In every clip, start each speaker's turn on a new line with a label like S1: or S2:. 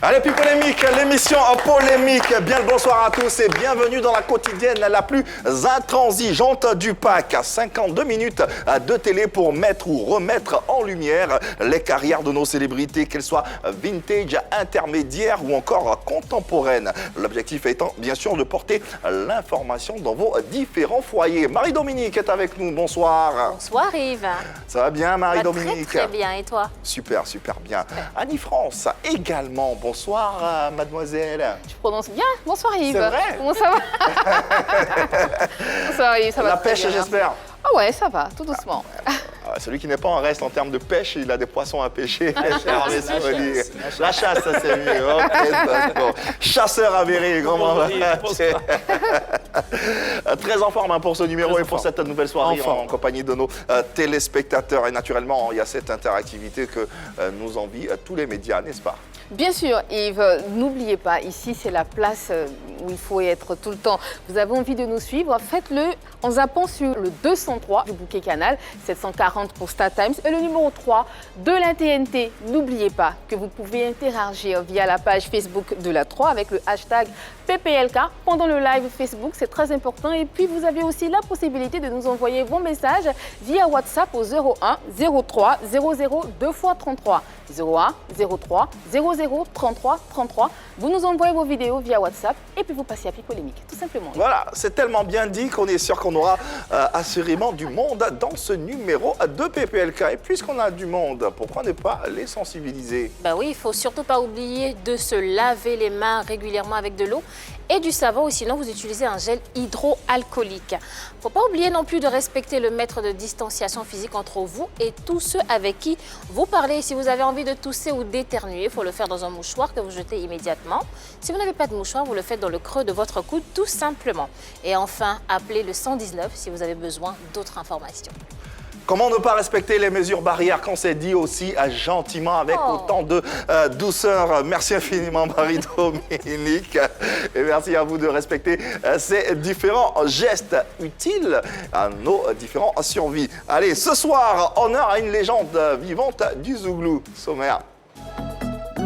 S1: Allez, puis polémique, l'émission polémique. Bien le bonsoir à tous et bienvenue dans la quotidienne la plus intransigeante du pack. 52 minutes de télé pour mettre ou remettre en lumière les carrières de nos célébrités, qu'elles soient vintage, intermédiaires ou encore contemporaines. L'objectif étant bien sûr de porter l'information dans vos différents foyers. Marie-Dominique est avec nous, bonsoir.
S2: Bonsoir Yves.
S1: Ça va bien Marie-Dominique?
S2: Très bien, et toi?
S1: Super, super bien. Annie-France également, bonsoir mademoiselle.
S3: Tu prononces bien. Bonsoir Yves.
S1: C'est vrai?
S3: Comment ça va? Bonsoir Yves, ça va
S1: La
S3: très
S1: pêche
S3: bien.
S1: j'espère.
S3: Ah ouais, ça va, tout doucement.
S1: Celui qui n'est pas en reste en termes de pêche, il a des poissons à pêcher. La chasse, ça c'est mieux. Okay, d'accord. Chasseur avéré, comment va? Très en forme pour ce numéro et pour cette nouvelle soirée en compagnie de nos téléspectateurs. Et naturellement, il y a cette interactivité que nous envient tous les médias, n'est-ce pas?
S3: Bien sûr, Yves, n'oubliez pas, ici c'est la place où il faut être tout le temps. Vous avez envie de nous suivre, faites-le en zappant sur le 203 du bouquet canal, 740 pour StarTimes et le numéro 3 de la TNT. N'oubliez pas que vous pouvez interagir via la page Facebook de la 3 avec le hashtag PPLK pendant le live Facebook, c'est très important. Et puis vous avez aussi la possibilité de nous envoyer vos messages via WhatsApp au 01 03 00 2 x 33. 01 03 00 33 33. Vous nous envoyez vos vidéos via WhatsApp et puis vous passez à Pi Polémique, tout simplement.
S1: Voilà, c'est tellement bien dit qu'on est sûr qu'on aura assurément du monde dans ce numéro de PPLK. Et puisqu'on a du monde, pourquoi ne pas les sensibiliser?
S2: Bah oui, il faut surtout pas oublier de se laver les mains régulièrement avec de l'eau et du savon, ou sinon vous utilisez un gel hydroalcoolique. Faut pas oublier non plus de respecter le mètre de distanciation physique entre vous et tous ceux avec qui vous parlez. Si vous avez envie de tousser ou d'éternuer, il faut le faire dans un mouchoir que vous jetez immédiatement. Si vous n'avez pas de mouchoir, vous le faites dans le creux de votre coude, tout simplement. Et enfin, appelez le 119 si vous avez besoin d'autres informations.
S1: Comment ne pas respecter les mesures barrières quand c'est dit aussi gentiment, avec autant de douceur? Merci infiniment Marie-Dominique et merci à vous de respecter ces différents gestes utiles à nos différents survies. Allez, ce soir, honneur à une légende vivante du Zouglou. Sommaire.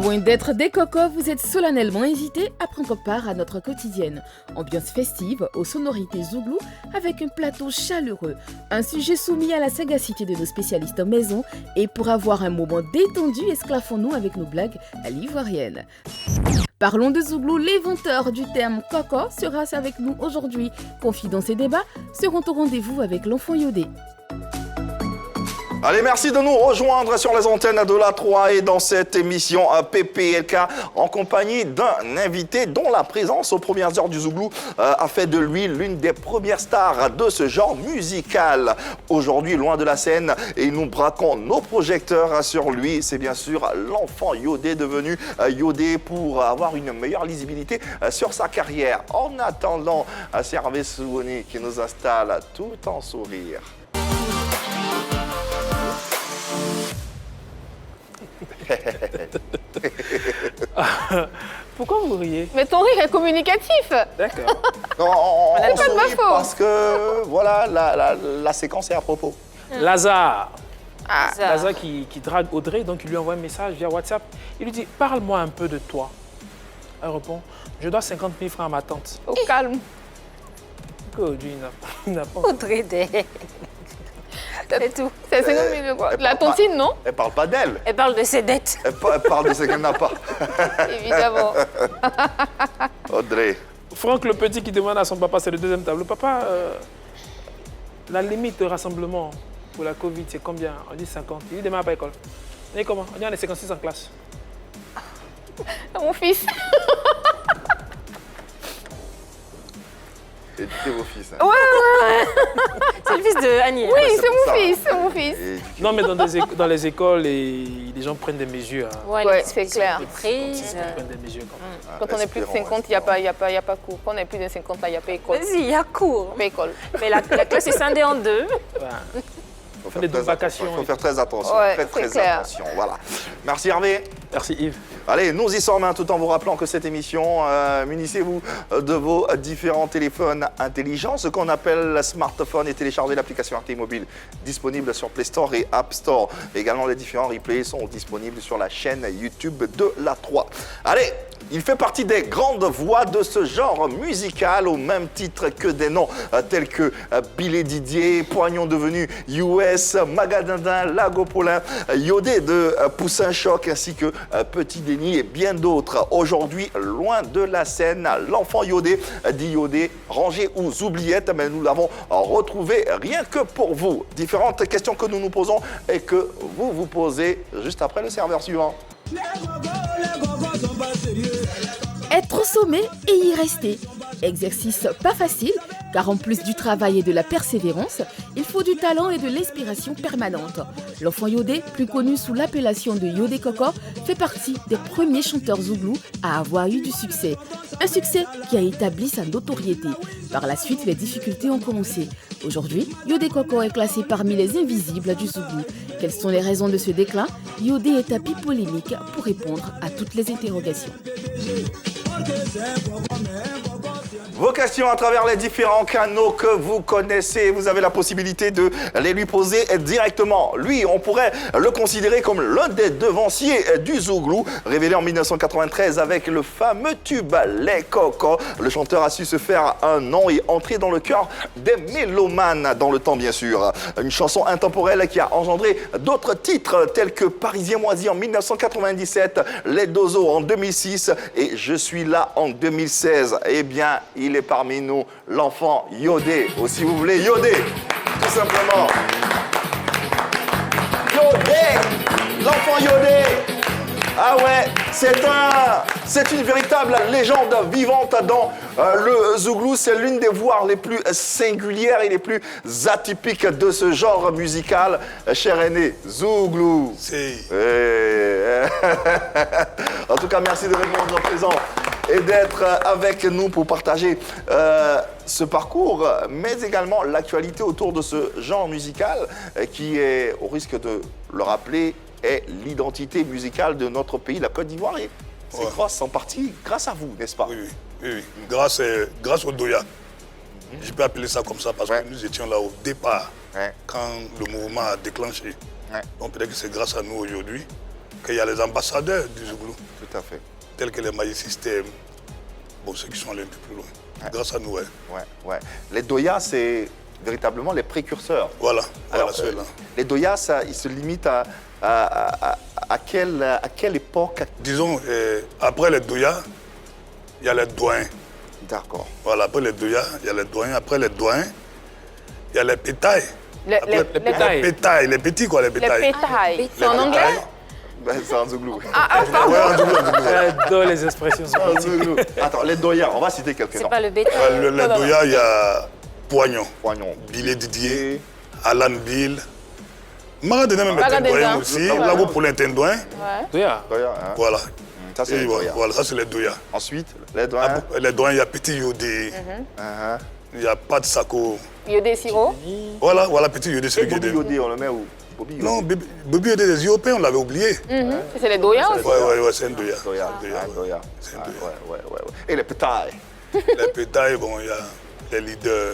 S4: Loin d'être des cocos, vous êtes solennellement invités à prendre part à notre quotidienne. Ambiance festive aux sonorités zouglou avec un plateau chaleureux, un sujet soumis à la sagacité de nos spécialistes en maison et pour avoir un moment détendu, esclaffons-nous avec nos blagues à l'ivoirienne. Parlons de zouglou, l'inventeur du terme coco sera avec nous aujourd'hui. Confidences et débats seront au rendez-vous avec l'enfant Yodé.
S1: Allez, merci de nous rejoindre sur les antennes de la 3 et dans cette émission PPLK en compagnie d'un invité dont la présence aux premières heures du Zouglou a fait de lui l'une des premières stars de ce genre musical. Aujourd'hui, loin de la scène, et nous braquons nos projecteurs sur lui. C'est bien sûr l'enfant Yodé devenu Yodé pour avoir une meilleure lisibilité sur sa carrière. En attendant, c'est Hervé Souni qui nous installe tout en sourire.
S5: Pourquoi vous riez?
S3: Mais ton rire est communicatif.
S5: D'accord.
S1: On
S3: pas de ma
S1: sourit
S3: faute.
S1: parce que voilà, la séquence est à propos.
S5: Lazare.
S3: Ah,
S5: Lazare qui drague Audrey, donc il lui envoie un message via WhatsApp. Il lui dit « Parle-moi un peu de toi ». Elle répond « Je dois 50 000 francs à ma tante
S3: au calme. ».
S5: Aujourd'hui, il n'a pas...
S2: Audrey Day. C'est tout.
S3: C'est 50 000 quoi. La tontine, non?
S1: Elle parle pas d'elle.
S2: Elle parle de ses dettes.
S1: Elle parle de ce qu'elle n'a pas.
S3: Évidemment.
S1: Audrey.
S5: Franck le petit qui demande à son papa, c'est le deuxième tableau. Papa, la limite de rassemblement pour la Covid, c'est combien? On dit 50. Il dit demain pas à l'école. On dit comment? On dit on est 56 en classe.
S3: Mon fils.
S1: Éduquez vos fils. Hein.
S2: C'est le fils de Annie.
S3: Oui,
S1: c'est
S3: c'est
S1: pour
S3: mon
S1: ça.
S3: fils, c'est mon fils.
S1: Éduquez-
S5: Non, mais dans les écoles, les gens prennent des mesures. Hein.
S3: Ouais, c'est clair.
S2: Les prises.
S5: Ils prennent des mesures comme ça.
S3: Quand on est plus de 50, il n'y a pas cours. Quand on est plus de 50, là, il n'y a pas école.
S2: Vas-y, il y a cours.
S3: Pas école.
S2: Mais la classe est scindée en deux.
S5: Voilà.
S1: Faut
S5: Fait des
S1: faire très
S5: vacations
S1: attention. Il faut
S5: et
S1: faire très attention.
S3: Ouais,
S1: Faites
S3: c'est
S1: très
S3: clair.
S1: attention. Voilà. Merci Hervé.
S5: Merci Yves.
S1: Allez, nous y sommes tout en vous rappelant que cette émission, munissez-vous de vos différents téléphones intelligents, ce qu'on appelle smartphone, et téléchargez l'application RTI Mobile disponible sur Play Store et App Store. Également, les différents replays sont disponibles sur la chaîne YouTube de la 3. Allez, il fait partie des grandes voix de ce genre musical au même titre que des noms tels que Billy Didier, Poignon devenu US, Magadindin, Lago Paulin, Yodé de Poussin Choc ainsi que Petit Déni et bien d'autres. Aujourd'hui, loin de la scène, l'enfant Yodé, dit Yodé, rangé aux oubliettes, mais nous l'avons retrouvé rien que pour vous. Différentes questions que nous nous posons et que vous vous posez juste après le serveur suivant.
S4: Être au sommet et y rester. Exercice pas facile, car en plus du travail et de la persévérance, il faut du talent et de l'inspiration permanente. L'enfant Yodé, plus connu sous l'appellation de Yodé Koko, fait partie des premiers chanteurs zouglous à avoir eu du succès. Un succès qui a établi sa notoriété. Par la suite, les difficultés ont commencé. Aujourd'hui, Yodé Koko est classé parmi les invisibles du zouglou. Quelles sont les raisons de ce déclin? Yodé est tapis polémique pour répondre à toutes les interrogations.
S1: Vos questions à travers les différents canaux que vous connaissez, vous avez la possibilité de les lui poser directement. Lui, on pourrait le considérer comme l'un des devanciers du zouglou, révélé en 1993 avec le fameux tube Les Cocos. Le chanteur a su se faire un nom et entrer dans le cœur des mélomanes dans le temps, bien sûr. Une chanson intemporelle qui a engendré d'autres titres tels que Parisien moisi en 1997, Les Dozos en 2006 et Je suis là en 2016. Eh bien, il est parmi nous, l'enfant Yodé, ou si vous voulez, Yodé, tout simplement. Yodé, l'enfant Yodé. Ah ouais, c'est une véritable légende vivante dans le zouglou. C'est l'une des voix les plus singulières et les plus atypiques de ce genre musical. Cher aîné, zouglou. En tout cas, merci de répondre présent et d'être avec nous pour partager ce parcours, mais également l'actualité autour de ce genre musical qui est, au risque de le rappeler, est l'identité musicale de notre pays, la Côte d'Ivoire. Et c'est en partie grâce à vous, n'est-ce pas?
S6: Oui. Grâce au Doya. Je peux appeler ça comme ça parce que nous étions là au départ, quand le mouvement a déclenché. Donc peut-être que c'est grâce à nous aujourd'hui qu'il y a les ambassadeurs du zouglou.
S1: Tout à fait.
S6: Tels que les Maïs System, bon, ceux qui sont allés un peu plus loin. Grâce à nous,
S1: Les Doya, c'est véritablement les précurseurs.
S6: Voilà,
S1: Alors,
S6: ceux-là.
S1: Les Doya, ils se limitent à quelle époque?
S6: Disons, après les Doya, il y a les doyens.
S1: D'accord.
S6: Voilà, après les Doya, il y a les doyens. Après les doyens, il y a les pétailles.
S3: Les
S6: pétailles, les petits quoi, les pétailles.
S3: pétailles. C'est en anglais?
S1: C'est un zouglou.
S3: Pardon.
S5: J'adore les expressions.
S1: Un zouglou. Attends, les Doya, on va citer quelques
S2: C'est
S1: noms.
S2: pas le bétail.
S6: Les Doya, il y a Poignon,
S1: Poignon.
S6: Billy Didier, Alan Bill. Magadena même est un doyen aussi. Lago Paulin est un doyen.
S5: Doya.
S1: Doya, hein.
S6: Voilà.
S1: Ça, c'est les Doya.
S6: Voilà, ça c'est les Doya.
S1: Ensuite, les Doya.
S6: Les doyens, il y a Petit Yodé, il y a Pat Sako.
S3: Yodé Siro.
S6: Voilà, Petit Yodé, c'est
S1: Et
S6: le
S1: Bobby
S6: Yodé.
S1: Yodé, on le met où? Bobby Yodé.
S6: Non, Bobby Yodé des Européens, on l'avait oublié.
S3: C'est les Doya aussi.
S6: Ouais, c'est un Doya.
S1: Doya. Doya.
S6: C'est un Doya.
S1: Ouais. Et les pétailles.
S6: Les pétailles, bon, il y a les leaders.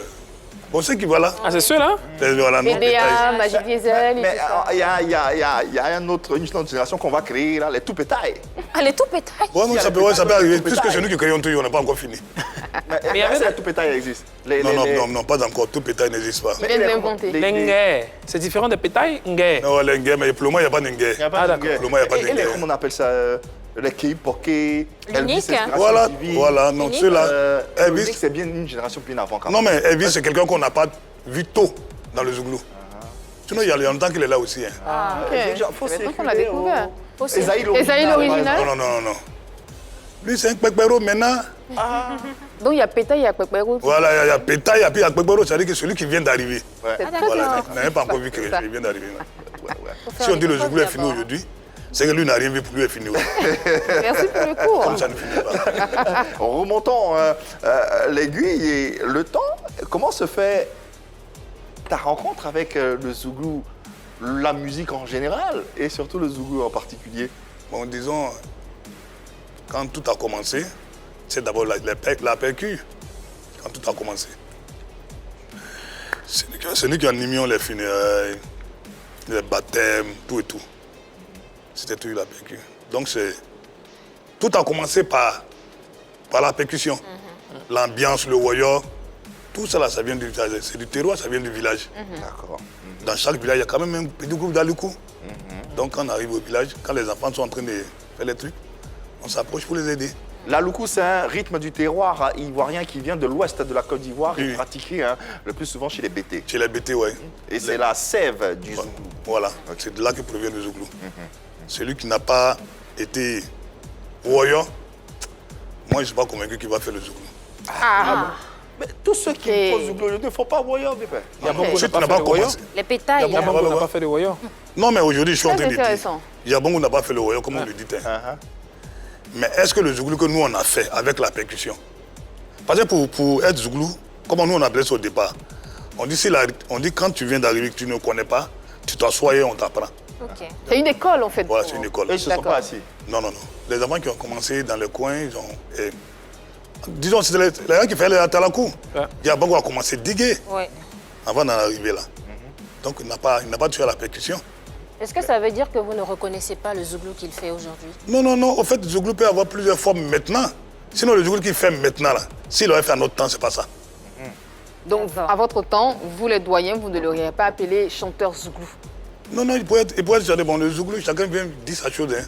S6: Bon, ceux qui voilà.
S5: Ah, c'est ceux-là?
S6: Voilà, non,
S3: BDA,
S6: pétailles.
S3: Magic Diesel et
S1: Mais
S3: tout ça.
S1: il y a une autre génération qu'on va créer, là, les tout pétailles.
S2: Ah, les tout pétailles.
S6: Ouais, mais ça peut arriver. Puisque c'est nous qui créons tout, on n'a pas encore fini.
S1: Mais
S5: il y avait
S1: les tout pétailles existent.
S6: Non, pas encore. Tout pétaille n'existe pas.
S3: Ils viennent de l'inventer.
S5: Lengue. C'est différent des pétailles? Ngue.
S6: Non, les Ngué, mais pour le moment, il n'y a pas de Ngué.
S1: Il n'y a pas
S5: Ah,
S1: de
S5: d'accord.
S1: guerre.
S6: Pour le moment, il n'y a pas de
S1: Et les,
S6: guerre.
S1: comment on appelle ça? Les K-Poké,
S2: L'unique, hein.
S6: Voilà, non,
S2: Unique.
S6: ceux-là.
S1: Elvis,
S6: Elvis,
S1: c'est bien une génération bien avant quand
S6: non,
S1: même.
S6: mais Elvis, c'est quelqu'un qu'on n'a pas vu tôt dans le zouglou. Sinon, il y a longtemps qu'il est là aussi. Hein.
S3: Ah, ok.
S1: Faut
S3: C'est maintenant qu'on
S1: circuler
S3: l'a découvert.
S1: Esaïe
S3: Esaïe l'original.
S6: Non. Lui, c'est un Pekpero maintenant.
S3: Donc il y a Pétaille, il y a Pekpero.
S6: Voilà, il y a Pétaille, et puis il y a Pekpero, c'est-à-dire que celui qui vient d'arriver.
S3: C'est très
S6: Voilà,
S3: bien.
S6: il n'a pas encore vu qu'il vient d'arriver.
S2: Faut
S6: Si on dit le
S2: faire
S6: zouglou est
S2: une
S6: fini
S2: école
S6: aujourd'hui, c'est que lui n'a rien vu pour lui est fini.
S3: Merci pour le cours.
S6: Comme ça ne finit pas.
S1: Remontons l'aiguille et le temps. Comment se fait ta rencontre avec le zouglou, la musique en général et surtout le zouglou en particulier?
S6: Bon, disons, quand tout a commencé, c'est d'abord la percu. Quand tout a commencé. C'est nous qui animions les funérailles, les baptêmes, tout et tout. C'était tout la percu. Donc tout a commencé par la percussion. L'ambiance, le warrior, tout ça là, ça vient du village. C'est du terroir, ça vient du village.
S1: D'accord.
S6: Dans chaque village, il y a quand même un petit groupe d'Alukou. Donc quand on arrive au village, quand les enfants sont en train de faire les trucs, on s'approche pour les aider.
S1: L'aloukou, c'est un rythme du terroir ivoirien qui vient de l'ouest de la Côte d'Ivoire et pratiqué le plus souvent chez les Bétés.
S6: Chez les BT, oui.
S1: Et c'est la sève du Zouglou.
S6: Voilà, c'est de là que provient le Zouglou. Celui qui n'a pas été warrior, moi je ne suis pas convaincu qu'il va faire le Zouglou.
S1: Mais tous ceux qui font Zouglou ne font pas warrior, bébé.
S6: Si tu n'as pas commencé.
S2: Les pétailles.
S5: Yabango n'a pas fait de warrior.
S6: Non, mais aujourd'hui, je suis en train de dire.
S3: intéressant.
S6: Yabango n'a pas fait le warrior, comme on le dit. Mais est-ce que le Zouglou que nous on a fait avec la percussion? Parce que pour être Zouglou, comme nous on appelait ça au départ, on dit quand tu viens d'arriver que tu ne connais pas, tu t'assois et on t'apprend.
S2: Ok.
S3: C'est une école en fait.
S6: Voilà, c'est une école.
S1: Et ils ne se sont pas assis.
S6: Non. Les enfants qui ont commencé dans le coin, ils ont. Disons, c'était les gens qui faisaient la talakou. Yabango a commencé à diguer avant d'en arriver là. Donc il n'a pas touché à la percussion.
S2: Est-ce que ça veut dire que vous ne reconnaissez pas le Zouglou qu'il fait aujourd'hui?
S6: Non. Au fait, le Zouglou peut avoir plusieurs formes maintenant. Sinon, le Zouglou qu'il fait maintenant, là, s'il aurait fait un autre temps, c'est pas ça.
S3: Donc, à votre temps, vous les doyens, vous ne l'auriez pas appelé chanteur Zouglou?
S6: Non, il pourrait être chanteur. Bon, le Zouglou, chacun vient dire sa chose, hein,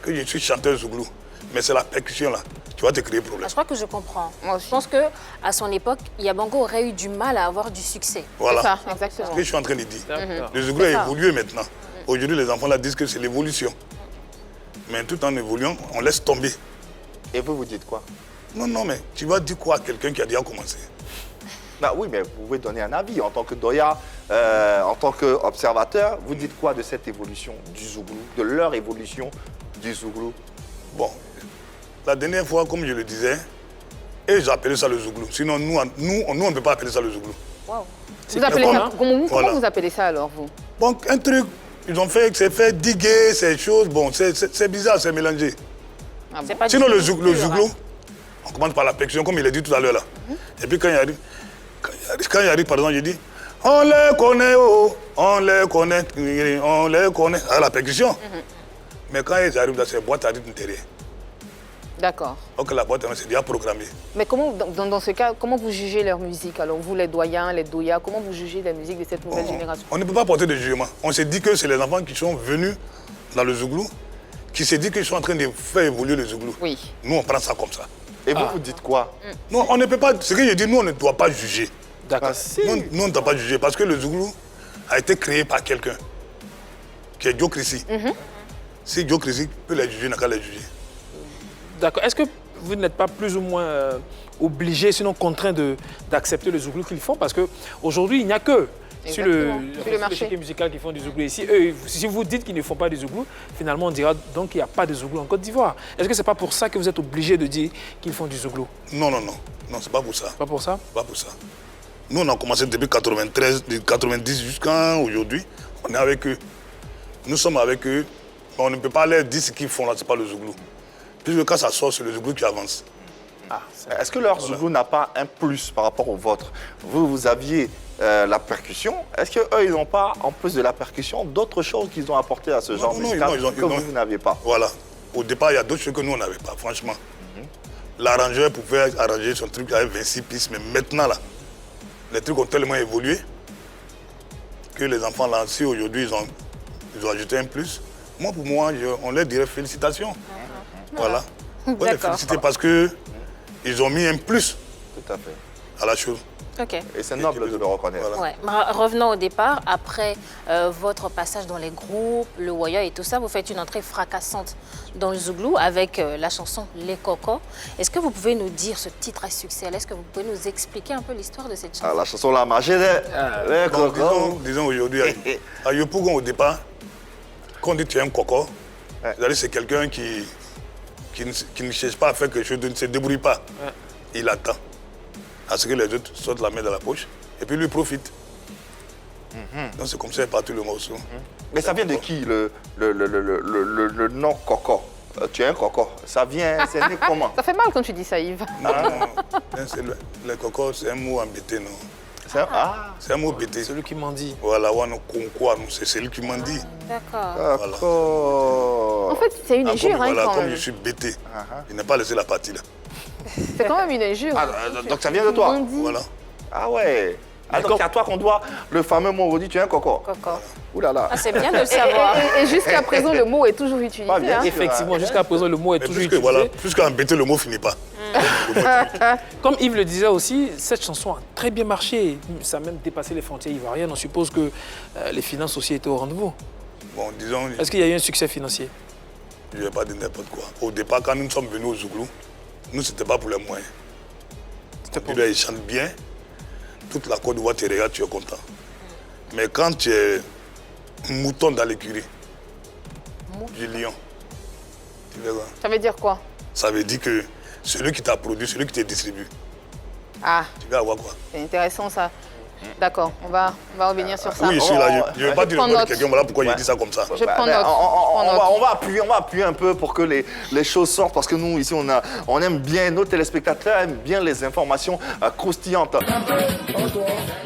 S6: que je suis chanteur Zouglou. Mais c'est la percussion, là, qui va te créer problème.
S2: Je crois que je comprends.
S3: Moi aussi.
S2: Je pense qu'à son époque, Yabango aurait eu du mal à avoir du succès.
S6: Voilà.
S3: C'est ça, exactement.
S6: C'est ce que je suis en train de dire.
S5: D'accord.
S6: Le Zouglou a
S2: C'est ça.
S6: évolué maintenant. Aujourd'hui, les enfants là disent que c'est l'évolution. Mais tout en évoluant, on laisse tomber.
S1: Et vous dites quoi?
S6: Non, mais tu vas dire quoi à quelqu'un qui a déjà commencé?
S1: Bah oui, mais vous pouvez donner un avis en tant que doya, en tant qu'observateur. Vous dites quoi de cette évolution du Zouglou, de leur évolution du Zouglou?
S6: Bon, la dernière fois, comme je le disais, et j'ai appelé ça le Zouglou. Sinon, nous on ne peut pas appeler ça le Zouglou.
S2: Wow.
S3: Vous appelez ça, comment
S6: Voilà.
S3: vous appelez ça alors, vous?
S6: Bon, un truc, ils ont fait, c'est fait diguer, ces choses, bon, c'est bizarre, c'est mélangé.
S3: Ah bon?
S2: C'est pas
S6: Sinon,
S2: du
S6: le
S2: tout
S6: Zouglou,
S2: pur,
S6: on commence par la percussion, comme il a dit tout à l'heure là. Et puis quand il arrive, par exemple, il dit, on les connaît, oh, on les connaît. À la percussion. Mais quand ils arrivent dans ces boîtes à rythme derrière,
S3: D'accord.
S6: donc la boîte c'est déjà programmé.
S3: Mais comment, dans ce cas, comment vous jugez leur musique? Alors, vous, les doyens, les doyas, comment vous jugez la musique de cette nouvelle génération?
S6: On ne peut pas porter de jugement. On s'est dit que c'est les enfants qui sont venus dans le Zouglou, qui s'est dit qu'ils sont en train de faire évoluer le Zouglou.
S3: Oui.
S6: Nous, on prend ça comme ça.
S1: Et vous dites quoi?
S6: Non, on ne peut pas. Ce que je dis, nous, on ne doit pas juger.
S5: D'accord.
S1: Bah, si.
S6: Nous, on ne doit pas juger parce que le Zouglou a été créé par quelqu'un, qui est Joe Chrissy. Si Joe Chrissy peut les juger, il n'a qu'à les juger.
S5: D'accord. Est-ce que vous n'êtes pas plus ou moins obligé, sinon contraint d'accepter le Zouglou qu'ils font? Parce qu'aujourd'hui, il n'y a que sur le
S3: marché
S5: l'échiquier musical qui font du Zouglou ici. Eux, si vous dites qu'ils ne font pas du Zouglou, finalement, on dira donc qu'il n'y a pas de Zouglou en Côte d'Ivoire. Est-ce que ce n'est pas pour ça que vous êtes obligé de dire qu'ils font du Zouglou?
S6: Non, c'est pas pour ça.
S5: Pas pour ça?
S6: Pas pour ça. Nous, on a commencé depuis 93, de 90 jusqu'à aujourd'hui. On est avec eux. Nous sommes avec eux. On ne peut pas leur dire ce qu'ils font là, c'est pas le Zouglou. Puisque quand ça sort, c'est le Zouglou qui avance.
S1: Est-ce que leur Zouglou n'a pas un plus par rapport au vôtre? Vous aviez la percussion. Est-ce qu'eux, ils n'ont pas, en plus de la percussion, d'autres choses qu'ils ont apportées à ce genre musical que vous n'avez pas?
S6: Voilà. Au départ, il y a d'autres choses que nous, on n'avait pas, franchement. L'arrangeur pouvait arranger son truc avec 26 pistes, mais maintenant, là, les trucs ont tellement évolué que les enfants lancés aujourd'hui, ils ont ajouté un plus. Moi, pour moi, on leur dirait félicitations. Voilà. On les
S2: D'accord.
S6: féliciter parce qu'ils ont mis un plus
S1: Tout à fait.
S6: à la chose.
S2: Ok.
S1: Et c'est noble de le reconnaître.
S6: Voilà.
S2: Ouais. Revenons au départ. Après votre passage dans les groupes, le Waya et tout ça, vous faites une entrée fracassante dans le Zouglou avec la chanson Les Cocos. Est-ce que vous pouvez nous dire ce titre à succès? Est-ce que vous pouvez nous expliquer un peu l'histoire de cette chanson?
S1: La chanson La Margée les
S6: Donc,
S1: cocos.
S6: disons aujourd'hui, à Yopougon, au départ, quand on dit tu es un coco, c'est-à-dire c'est quelqu'un qui ne cherche pas à faire quelque chose, ne se débrouille pas. Il attend à ce que les autres sortent la main dans la poche et puis lui profite. Donc c'est comme ça partout le morceau.
S1: Mais ça vient de qui le nom Coco? Tu es un coco. Ça vient, c'est né comment?
S3: Ça fait mal quand tu dis ça, Yves.
S6: Non, le coco, c'est un mot embêté, non? C'est un mot bêté.
S5: Celui qui m'en dit.
S6: Voilà, c'est celui qui m'en dit.
S2: D'accord.
S1: D'accord.
S3: En fait, c'est une injure, hein,
S6: Voilà,
S3: quand
S6: comme
S3: même.
S6: je suis bêté, je n'ai pas laissé la partie là.
S3: C'est quand même une injure.
S1: Donc ça vient de toi?
S6: Voilà.
S1: Ah ouais. Donc c'est à toi qu'on doit le fameux mot redit, tu es un coco.
S2: Coco.
S1: Ouh là là.
S2: Ah, c'est bien de le savoir.
S3: Et jusqu'à présent, le mot est toujours utilisé.
S1: Pas bien.
S3: hein.
S5: Effectivement, jusqu'à présent, le mot est
S6: Mais
S5: toujours
S6: plus que,
S5: utilisé.
S6: voilà, plus qu'embêté, le mot finit pas.
S5: Comme Yves le disait aussi, cette chanson a très bien marché. Ça a même dépassé les frontières ivoiriennes. On suppose que les finances aussi étaient au rendez-vous.
S6: Bon, disons,
S5: Est-ce qu'il y a eu un succès financier?
S6: je ne vais pas dire n'importe quoi. Au départ, quand nous sommes venus au Zouglou, nous, ce n'était pas pour les moyens. Ils chantent bien. Toute la Côte d'Ivoire te regarde, tu es content. Mais quand tu es mouton dans l'écurie du lion, tu verras.
S3: Ça veut dire quoi?
S6: Ça veut dire que celui qui t'a produit, celui qui te distribue,
S3: Ah,
S6: tu vas avoir quoi?
S3: c'est intéressant ça. D'accord, on va revenir sur ça.
S6: Oui, je suis là. Je ne vais pas dire le nom de
S3: note.
S6: quelqu'un, voilà pourquoi j'ai dit ça comme ça.
S3: Je prends note.
S1: On va appuyer un peu pour que les choses sortent parce que nous, ici, on aime bien, nos téléspectateurs aiment bien les informations croustillantes.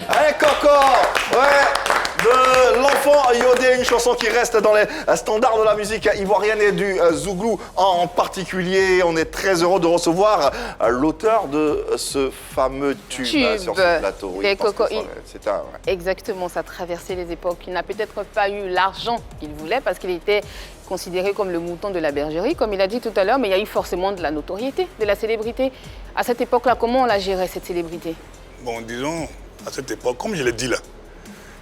S1: Allez, Coco! Ouais! De l'enfant Yodé, une chanson qui reste dans les standards de la musique ivoirienne et du Zouglou en particulier. On est très heureux de recevoir l'auteur de ce fameux tube sur ce plateau.
S3: Les
S1: parce que
S3: Coco.
S1: c'est un...
S3: Exactement, ça traversait les époques. Il n'a peut-être pas eu l'argent qu'il voulait parce qu'il était considéré comme le mouton de la bergerie, comme il a dit tout à l'heure, mais il y a eu forcément de la notoriété, de la célébrité. À cette époque-là, comment on la gérait, cette célébrité?
S6: Bon, disons, à cette époque, comme je l'ai dit là,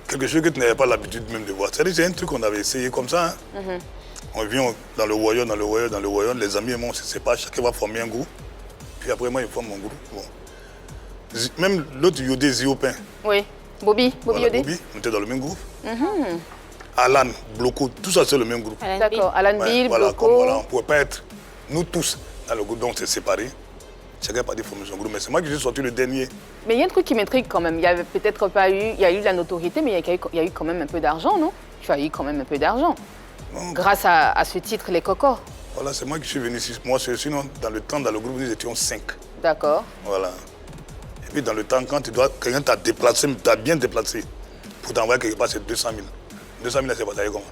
S6: quelque chose que tu n'avais pas l'habitude même de voir. C'est-à-dire c'est un truc qu'on avait essayé comme ça. Hein. On vient dans le royaume, les amis et moi, on se sépare, chacun va former un groupe. Puis après, moi, je forme mon groupe. Bon. Même l'autre Yodé, Ziopin.
S3: Oui, Bobby Yodé.
S6: Bobby, on était dans le même groupe. Alan, Bloco, tout ça, c'est le même groupe.
S3: D'accord, Alan Bill,
S6: Voilà,
S3: Bloco.
S6: comme, voilà, on ne pouvait pas être, nous tous, dans le groupe, donc on s'est séparés. Chacun pas dit former son groupe, mais c'est moi qui suis sorti le dernier.
S3: Mais il y a un truc qui m'intrigue quand même. Il y avait peut-être pas eu, il y a eu de la notoriété, mais il y a eu quand même un peu d'argent, non? Tu as eu quand même un peu d'argent. Grâce à ce titre, les Cocos.
S6: Voilà, c'est moi qui suis venu ici. Moi, sinon, dans le temps, dans le groupe, nous étions 5.
S3: D'accord.
S6: Voilà. Et puis, dans le temps, quand quelqu'un t'a déplacé, t'a bien déplacé, pour t'envoyer quelque part, c'est 200 000. 200 000, c'est pas comment?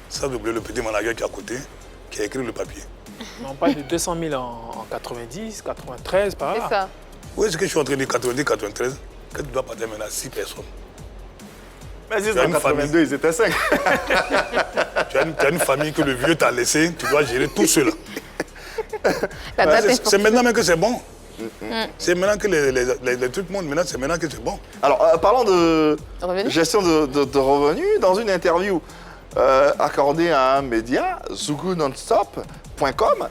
S6: Ça, vous oubliez le petit manager qui est à côté, qui a écrit le papier.
S5: On parle de 200 000 en 90, 93, par là.
S3: C'est ça.
S6: Oui, ce que je suis en train de dire, 90, 93, que tu dois partir maintenant à 6 personnes.
S1: Mais en 82, ils étaient 5.
S6: Tu as une famille que le vieux t'a laissé, tu dois gérer tout cela. C'est maintenant même que c'est bon. C'est maintenant que les trucs montent, maintenant c'est maintenant que c'est bon.
S1: Alors, parlons de
S3: Revenus?
S1: gestion de revenus. Dans une interview accordée à un média, ZouglouNonstop.com,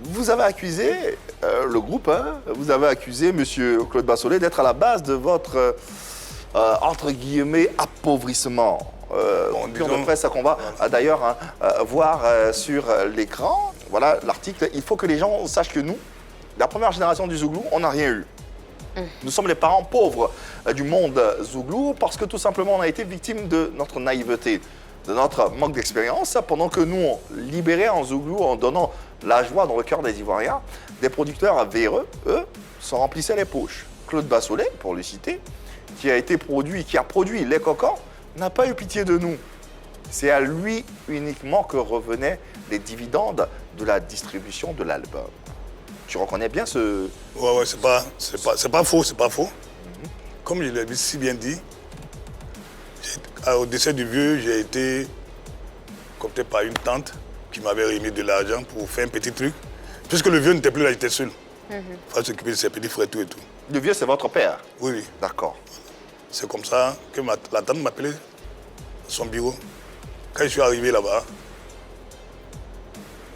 S1: vous avez accusé le groupe, vous avez accusé M. Claude Bassolé d'être à la base de votre, entre guillemets, appauvrissement. Pure de presse qu'on va d'ailleurs voir sur l'écran. Voilà l'article. Il faut que les gens sachent que nous, la première génération du Zouglou, on n'a rien eu. Nous sommes les parents pauvres du monde Zouglou parce que tout simplement on a été victime de notre naïveté, de notre manque d'expérience, pendant que nous, on libérait en Zouglou en donnant la joie dans le cœur des Ivoiriens, des producteurs véreux, eux, s'en remplissaient les poches. Claude Bassolé, pour le citer, qui a produit les Cocos, n'a pas eu pitié de nous. C'est à lui uniquement que revenaient les dividendes de la distribution de l'album. Tu reconnais bien ce...
S6: Ouais, c'est pas faux, c'est pas faux. Comme je l'ai si bien dit, au décès du vieux, j'ai été coopté par une tante qui m'avait remis de l'argent pour faire un petit truc. Puisque le vieux n'était plus là, j'étais seul. Il fallait s'occuper de ses petits frères, tout et tout.
S1: Le vieux, c'est votre père?
S6: Oui, oui.
S1: D'accord.
S6: C'est comme ça que la tante m'appelait à son bureau. Quand je suis arrivé là-bas,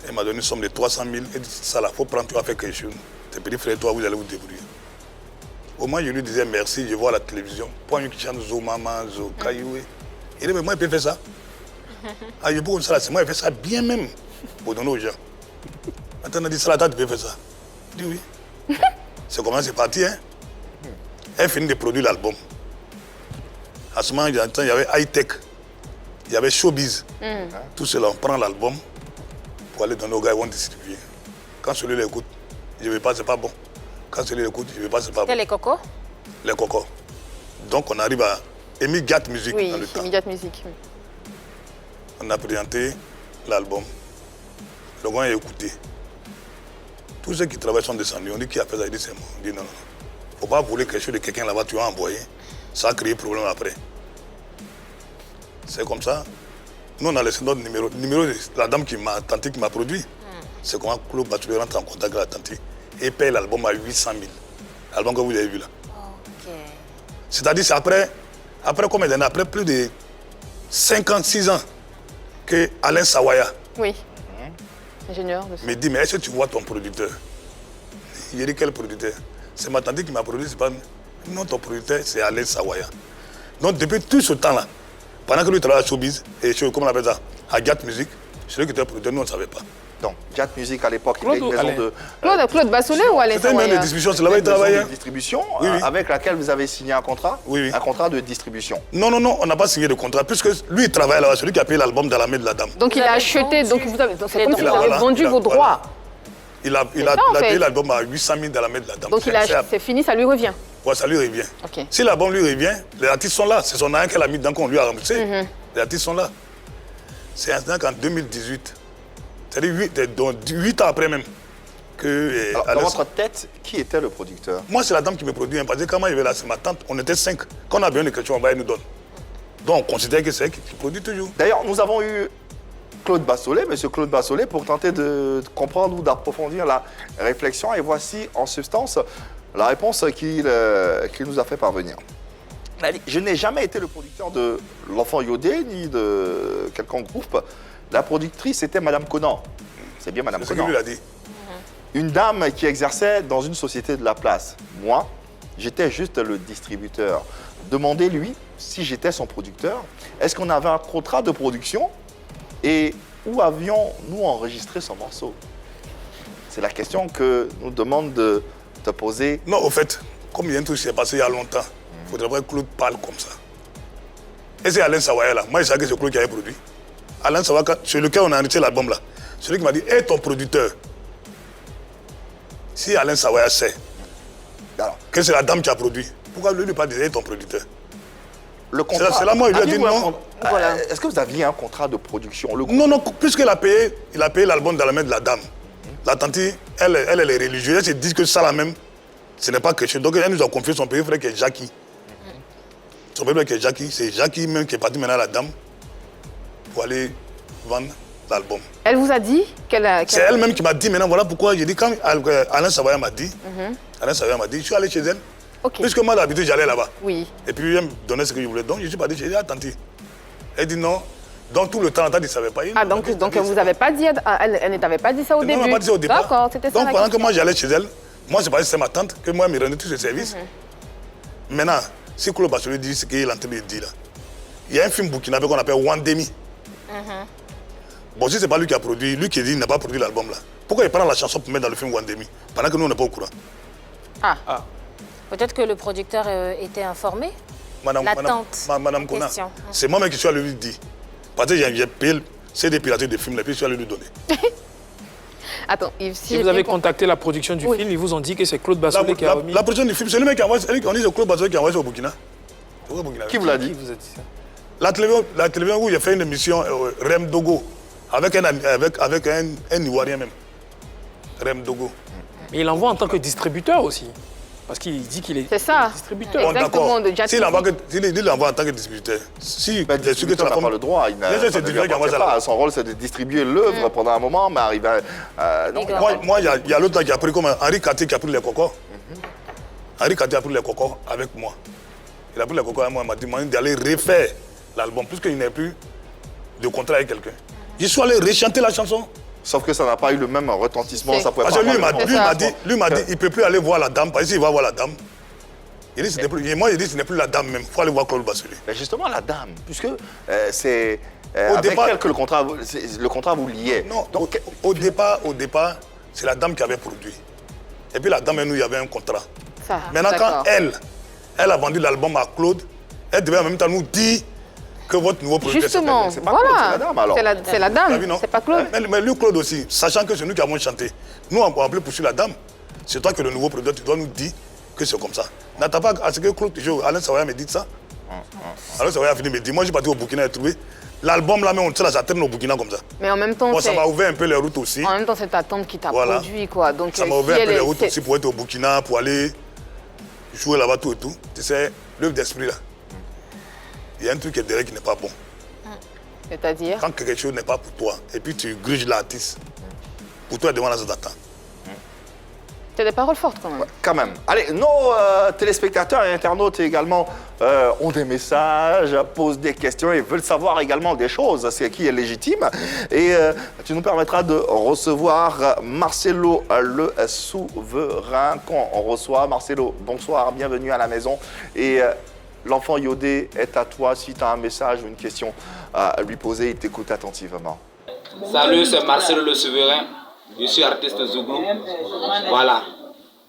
S6: elle m'a donné une somme de 300 000. Elle dit, ça là, il faut prendre, tu vas faire quelque chose. Tes petits frères, toi, vous allez vous débrouiller. Au moins, je lui disais merci, je vois la télévision. Pour un qui chante Zo Maman, Zo Kayoué. Il dit, mais moi, il peut faire ça. Ah, je peux comme ça, c'est moi, il fait ça bien même pour donner aux gens. Maintenant, on a dit, ça là, tu peux faire ça. Je dis oui. C'est comment c'est parti, hein. Elle finit de produire l'album. À ce moment, il y avait high-tech, il y avait showbiz. Tout cela, on prend l'album, pour aller donner aux gars, ils vont distribuer. Quand celui l'écoute, je ne vais pas, c'est pas bon. Quand celui l'écoute, je ne vais pas, c'est pas bon.
S2: C'était les cocos?
S6: Les cocos. Donc on arrive à Emigat Music dans le temps.
S3: Emigat Music.
S6: On a présenté l'album. Le gars a écouté. Tous ceux qui travaillent sont descendus. On dit qui a fait ça, il dit c'est moi. On dit non, non. Il ne faut pas voler quelque chose de quelqu'un là-bas, tu vas envoyer. Ça a créé problème après. C'est comme ça. Nous, on a laissé notre numéro. Le numéro de la dame qui m'a produit. C'est comment Claude Batoulé rentre en contact avec la tante et paye l'album à 800 000. L'album que vous avez vu là.
S2: Ok.
S6: C'est-à-dire, c'est après combien d'années? Après plus de 56 ans que Alain Sawaya
S3: Oui. Ingénieur.
S6: me dit, mais est-ce que tu vois ton producteur? J'ai dit, quel producteur? C'est ma tante qui m'a produit, c'est pas... Non, ton producteur, c'est Alain Sawaya. Donc, depuis tout ce temps-là, pendant que lui travaillait à Showbiz, et comment on appelle ça, à Gat Music, celui qui était producteur, nous, on ne savait pas.
S1: Donc, Gat Music, à l'époque, il y a une maison de...
S3: Claude Bassolet ou Alain
S6: C'était une maison
S3: Sawaya?
S6: de distribution, c'est là-bas qu'il
S1: Une maison
S6: travaillait.
S1: de distribution
S6: Oui, oui.
S1: avec laquelle vous avez signé un contrat?
S6: Oui, oui.
S1: Un contrat de distribution.
S6: Non, on n'a pas signé de contrat, puisque lui, il travaillait là-bas, celui qui a payé l'album dans la main de la dame.
S3: Donc il a acheté, donc c'est comme si vous avez
S6: Voilà,
S3: vendu vos droits.
S6: Il a payé l'album à 800 000 dans la main de la dame.
S3: Donc c'est fini, ça lui revient.
S6: Ouais, ça lui revient.
S3: Ok.
S6: Si l'album lui revient, les artistes sont là. C'est son argent qu'elle a mis dedans qu'on lui a remboursé. Les artistes sont là. C'est un qu'en 2018, c'est-à-dire 8 ans après même, que...
S1: Alors, dans votre tête, qui était le producteur?
S6: Moi, c'est la dame qui me produit. Parce que quand moi, il y avait là, c'est ma tante, on était 5. Quand on a besoin de quelque chose, elle nous donne. Donc, on considère que c'est elle qui produit toujours.
S1: D'ailleurs, nous avons eu Claude Bassolet, monsieur Claude Bassolet, pour tenter de comprendre ou d'approfondir la réflexion. Et voici, en substance, la réponse qu'il nous a fait parvenir. Il a dit, je n'ai jamais été le producteur de l'Enfant Iodé, ni de quelconque groupe. La productrice, c'était Madame Conan. C'est bien Madame
S6: C'est ce
S1: Conan.
S6: qu'il lui a dit.
S1: Une dame qui exerçait dans une société de la place. Moi, j'étais juste le distributeur. Demandez-lui si j'étais son producteur. Est-ce qu'on avait un contrat de production et où avions-nous enregistré son morceau? C'est la question que nous demande de te poser.
S6: Non, au fait, comme il y a un truc qui s'est passé il y a longtemps, il faudrait que Claude parle comme ça. Et c'est Alain Sawaya là. Moi, je savais que c'est Claude qui avait produit. Alain Sawaya, sur lequel on a enregistré l'album là. Celui qui m'a dit, hé, ton producteur. Si Alain Sawaya sait que c'est la dame qui a produit, pourquoi lui pas dire, hé, ton producteur?
S1: Le contrat.
S6: C'est là, moi, il lui a dit
S1: Aviez-vous
S6: non.
S3: Voilà.
S1: Est-ce que vous aviez un contrat de production?
S6: Non, puisqu'il a payé l'album dans la main de la dame. La tante, elle est religieuse, elle se dit que ça la même, ce n'est pas quelque chose. Donc elle nous a confié son petit frère qui est Jackie. Son petit frère qui est Jackie, c'est Jackie même qui est parti maintenant à la dame pour aller vendre l'album.
S3: Elle vous a dit qu'elle a...
S6: C'est elle-même qui m'a dit maintenant, voilà pourquoi j'ai dit, quand Alain Sawaya m'a dit, je suis allé chez elle.
S3: Ok.
S6: Puisque moi d'habitude j'allais là-bas.
S3: Oui.
S6: Et puis elle me donnait ce que je voulais. Donc je suis parti chez elle, tante. Elle dit non. Donc tout le temps, elle ne savait pas.
S3: Ah, donc vous n'avez pas dit, elle ne t'avait pas dit ça au début?
S6: Non, elle m'a pas dit ça au départ.
S3: D'accord, c'était ça.
S6: Donc pendant que moi j'allais chez elle, moi c'est pas c'est ma tante que moi elle me rendait tous ses services. Maintenant, si Claude Bassolet dit ce qu'il est en train de dire là, il y a un film burkinabé qu'on appelle Wandemi. Bon, si c'est pas lui qui a produit, lui qui dit qu'il n'a pas produit l'album là, pourquoi il prend la chanson pour mettre dans le film Wandemi pendant que nous on n'est pas au courant?
S2: Peut-être que le producteur était informé.
S6: Madame Kona, c'est moi-même qui suis allé lui dire. Parce que j'ai payé, c'est des pirateries de films, et puis je suis allé lui donner.
S3: Attends, Yves,
S5: si vous avez contacté la production du film, ils vous ont dit que c'est Claude Bassolet qui a remis...
S6: La production du film, c'est le mec qui a envoyé, on dit c'est Claude Bassolet qui a envoyé au Burkina.
S1: Qui vous l'a dit?
S5: Qui vous a dit ça?
S6: La télévision où j'ai fait une émission, Rem Dogo, avec un Ivoirien même. Rem Dogo.
S5: Mais il envoie en tant que distributeur aussi. Parce qu'il dit qu'il est distributeur.
S6: Bon, d'accord. S'il l'envoie en tant que distributeur, si
S1: le distributeur n'a pas le droit, il n'a son rôle, c'est de distribuer l'œuvre pendant un moment, mais arrivé
S6: Moi, il y a l'autre qui a pris comme Henri Katé qui a pris les cocos. Henri Katé a pris les cocos avec moi. Il a pris les cocos avec moi, il m'a demandé d'aller refaire l'album, puisqu'il n'y a plus de contrat avec quelqu'un. Je suis allé rechanter la chanson.
S1: Sauf que ça n'a pas eu le même retentissement. Ça pouvait
S6: parce que lui m'a dit, il ne peut plus aller voir la dame, parce qu'il va voir la dame. Il dit, moi, il dit, ce n'est plus la dame même, il faut aller voir Claude Bassolet.
S1: Mais justement, la dame, puisque c'est avec elle que le contrat vous liait.
S6: Non, donc, au départ, c'est la dame qui avait produit. Et puis la dame et nous, il y avait un contrat. Maintenant, quand elle a vendu l'album à Claude, elle devait en même temps nous dire que votre nouveau producteur
S3: Justement,
S1: C'est pas Claude, c'est la
S3: voilà.
S1: dame, alors.
S3: C'est la
S6: T'as vu,
S3: dame,
S6: non?
S3: c'est pas Claude.
S6: Mais lui, Claude aussi, sachant que c'est nous qui avons chanté. Nous, on peut appeler poursuivre la dame. C'est toi que le nouveau producteur, tu dois nous dire que c'est comme ça. N'attends pas à ce que Claude, Alain Sawaya me dise ça. Alain Sawaya a fini de me dire, moi, j'ai parti au Burkina et trouvé l'album là, mais on ça traîne au Burkina comme ça.
S3: Mais en même temps,
S6: Bon, ça m'a ouvert un peu les routes aussi.
S3: en même temps, c'est ta tante qui t'a
S6: Voilà.
S3: produit, quoi. Donc,
S6: Ça m'a
S3: si
S6: ouvert un
S3: elle
S6: peu les
S3: est-
S6: routes
S3: c'est-
S6: aussi pour être au Burkina, pour aller jouer là-bas, tout et tout. Tu sais, l'œuvre d'esprit là. Il y a un truc qui est derrière qui n'est pas bon.
S3: C'est-à-dire
S6: Quand quelque chose n'est pas pour toi, et puis tu gruges l'artiste, pour toi, devant la ça t'attend.
S3: C'est des paroles fortes, quand même.
S1: Quand même. Allez, nos téléspectateurs et internautes également ont des messages, posent des questions et veulent savoir également des choses, ce qui est légitime. Et tu nous permettras de recevoir Marcelo le souverain qu'on reçoit. Marcelo, bonsoir, bienvenue à la maison. Et l'enfant Yodé est à toi. Si tu as un message ou une question à lui poser, il t'écoute attentivement.
S7: Salut, c'est Marcelo le souverain. Je suis artiste Zouglou. Voilà.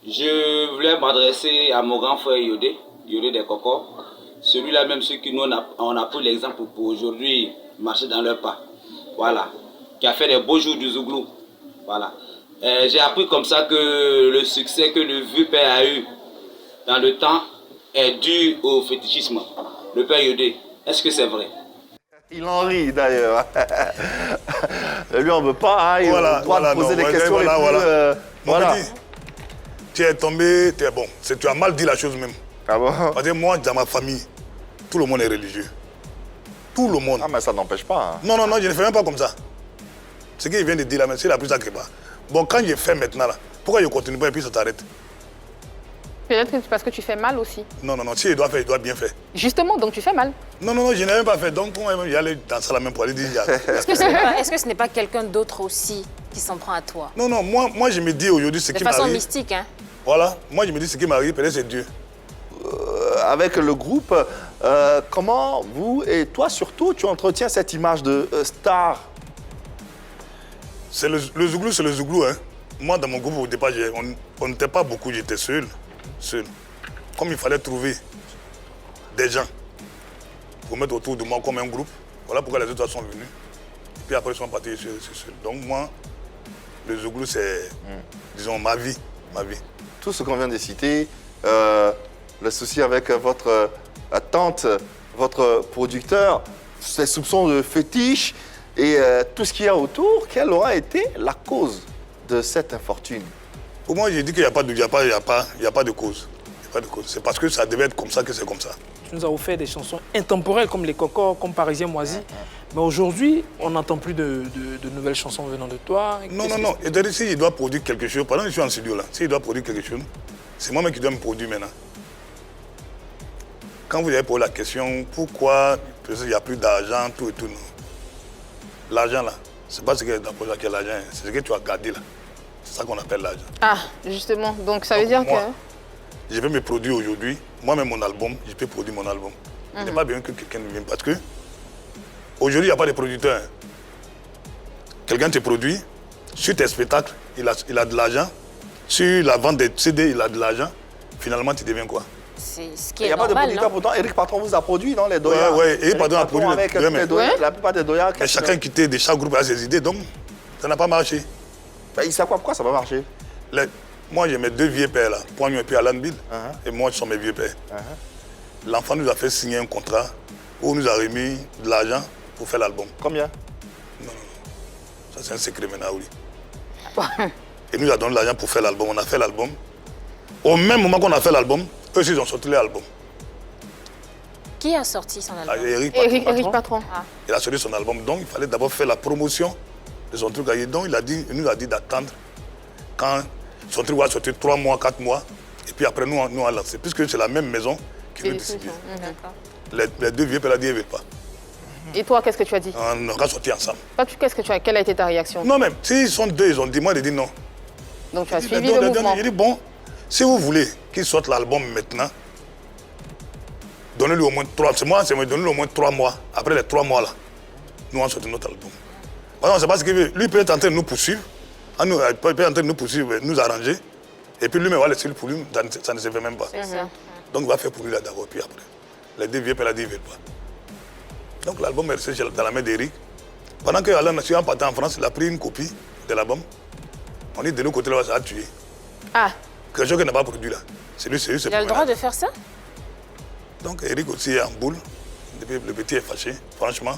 S7: Je voulais m'adresser à mon grand frère Yodé, Yodé des Cocos. Celui-là même, ceux qui nous on a pris l'exemple pour aujourd'hui marcher dans leur pas. Voilà. Qui a fait des beaux jours du Zouglou. Voilà. J'ai appris comme ça que le succès que le vieux père a eu dans le temps est dû au fétichisme. Le père Yodé, est-ce que c'est vrai?
S1: Il en rit d'ailleurs. Lui, on ne veut pas. Hein, il
S6: Voilà,
S1: doit
S6: voilà,
S1: poser
S6: non,
S1: les questions
S6: voilà,
S1: les plus...
S6: voilà. Mon
S1: voilà.
S6: petit, tu es tombé, tu es bon. Tu as mal dit la chose même.
S1: Ah bon?
S6: Parce que moi, dans ma famille, tout le monde est religieux. Tout le monde.
S1: Ah, mais ça n'empêche pas. Hein.
S6: Non, non, non, je ne fais même pas comme ça. Ce qu'il vient de dire là, c'est la plus sacrée. Bon, quand je fais maintenant là, pourquoi je ne continue pas et puis ça t'arrête?
S3: Peut-être que c'est parce que tu fais mal aussi.
S6: Non, non, non, si il doit faire, il doit bien faire.
S3: Justement, donc tu fais mal.
S6: Non, non, non, je n'ai même pas fait. Donc, on va y aller dans ça la même pour aller dire.
S2: Est-ce que ce n'est pas quelqu'un d'autre aussi qui s'en prend à toi?
S6: Non, non, moi je me dis aujourd'hui ce
S2: De
S6: qui
S2: façon
S6: m'arrive.
S2: mystique, hein?
S6: Voilà, moi je me dis ce qui m'arrive, peut-être c'est Dieu.
S1: Avec le groupe, comment vous, et toi surtout, tu entretiens cette image de star?
S6: C'est le Zouglou, c'est le Zouglou. Hein. Moi, dans mon groupe, au départ, on n'était pas beaucoup, j'étais seul. Comme il fallait trouver des gens pour mettre autour de moi comme un groupe, voilà pourquoi les autres sont venus. Et puis après, ils sont partis seul. Donc moi, le Zouglou, c'est, disons, ma vie.
S1: Tout ce qu'on vient de citer, le souci avec votre tante, votre producteur, ces soupçons de fétiche et tout ce qu'il y a autour, quelle aura été la cause de cette infortune?
S6: Pour moi, j'ai dit qu'il n'y a pas de cause. Il n'y a pas de cause. C'est parce que ça devait être comme ça que c'est comme ça.
S5: Tu nous as offert des chansons intemporelles comme Les Cocos, comme Parisien Moisi. Mais aujourd'hui, on n'entend plus de nouvelles chansons venant de toi.
S6: Non, non, non. Et s'il doit produire quelque chose, pendant que je suis en studio là, s'il doit produire quelque chose, c'est moi-même qui dois me produire maintenant. Quand vous avez posé la question, pourquoi il n'y a plus d'argent, tout et tout, non. L'argent là, c'est pas ce qui est dans le projet qui est l'argent, c'est ce que tu as gardé là. C'est ça qu'on appelle l'argent.
S3: Ah, justement. Donc ça veut dire
S6: moi,
S3: que...
S6: je vais me produire aujourd'hui. Moi-même, mon album, je peux produire mon album. Il n'est pas bien que quelqu'un vienne parce que aujourd'hui, il n'y a pas de producteur. Hein. Quelqu'un te produit, sur tes spectacles, il a de l'argent. Sur la vente des CD, il a de l'argent. Finalement, tu deviens quoi?
S2: C'est ce qui
S1: Il n'y
S2: est
S1: a pas de
S2: normal,
S1: producteur
S2: non?
S1: pourtant. Eric Patron vous a produit, non, les Doya?
S6: Ouais, Eric Patron a produit
S1: avec
S6: les Doya,
S1: Doya, la plupart des Doya.
S6: Mais chacun quitté de chaque groupe a ses idées, donc ça n'a pas marché.
S1: Ben, il sait quoi, pourquoi ça va marcher?
S6: Moi, j'ai mes deux vieux pères là, Poignon et puis Alan Bill, et moi, ce sont mes vieux pères. L'enfant nous a fait signer un contrat où on nous a remis de l'argent pour faire l'album.
S1: Combien?
S6: Ça, c'est un secret maintenant, oui. Et nous a donné l'argent pour faire l'album. On a fait l'album. Au même moment qu'on a fait l'album, eux aussi, ils ont sorti l'album.
S2: Qui a sorti son album?
S3: Eric Patron.
S6: Il a sorti son album. Donc, il fallait d'abord faire la promotion de son truc. Donc, il nous a dit d'attendre quand son truc va sortir 3 mois, 4 mois. Et puis après, nous, on a lancé. Puisque c'est la même maison qui veut distribuer. Les deux vieux pères, ils ne veulent pas.
S3: Et toi, qu'est-ce que tu as dit?
S6: On aura sorti ensemble.
S3: Toi, quelle a été ta réaction?
S6: Non, même, s'ils sont deux, ils ont dit, moi, j'ai dit non.
S3: Donc tu as
S6: J'ai
S3: suivi
S6: dit,
S3: le mouvement.
S6: J'ai dit, bon, si vous voulez qu'il sorte l'album maintenant, donnez-lui au moins 3 mois, donnez-lui au moins 3 mois. Après les 3 mois là, nous on sort notre album. Parce qu'on ne sait pas ce qu'il veut. Lui peut être en train de nous poursuivre, il peut être en train de nous poursuivre, nous arranger. Et puis lui-même va laisser pour lui, ça ne se fait même pas.
S2: C'est ça.
S6: Donc il va faire pour lui là d'abord, puis après. Les deux vieux pères là, ils ne veulent pas. Donc l'album est resté dans la main d'Eric. Pendant que Alain National partait en France, il a pris une copie de l'album. On dit de l'autre côté là, ça a tué.
S3: Ah.
S6: Quelque chose qu'il n'a pas produit là. C'est lui,
S2: Il a le droit de faire ça?
S6: Donc Eric aussi est en boule. Le petit est fâché, franchement.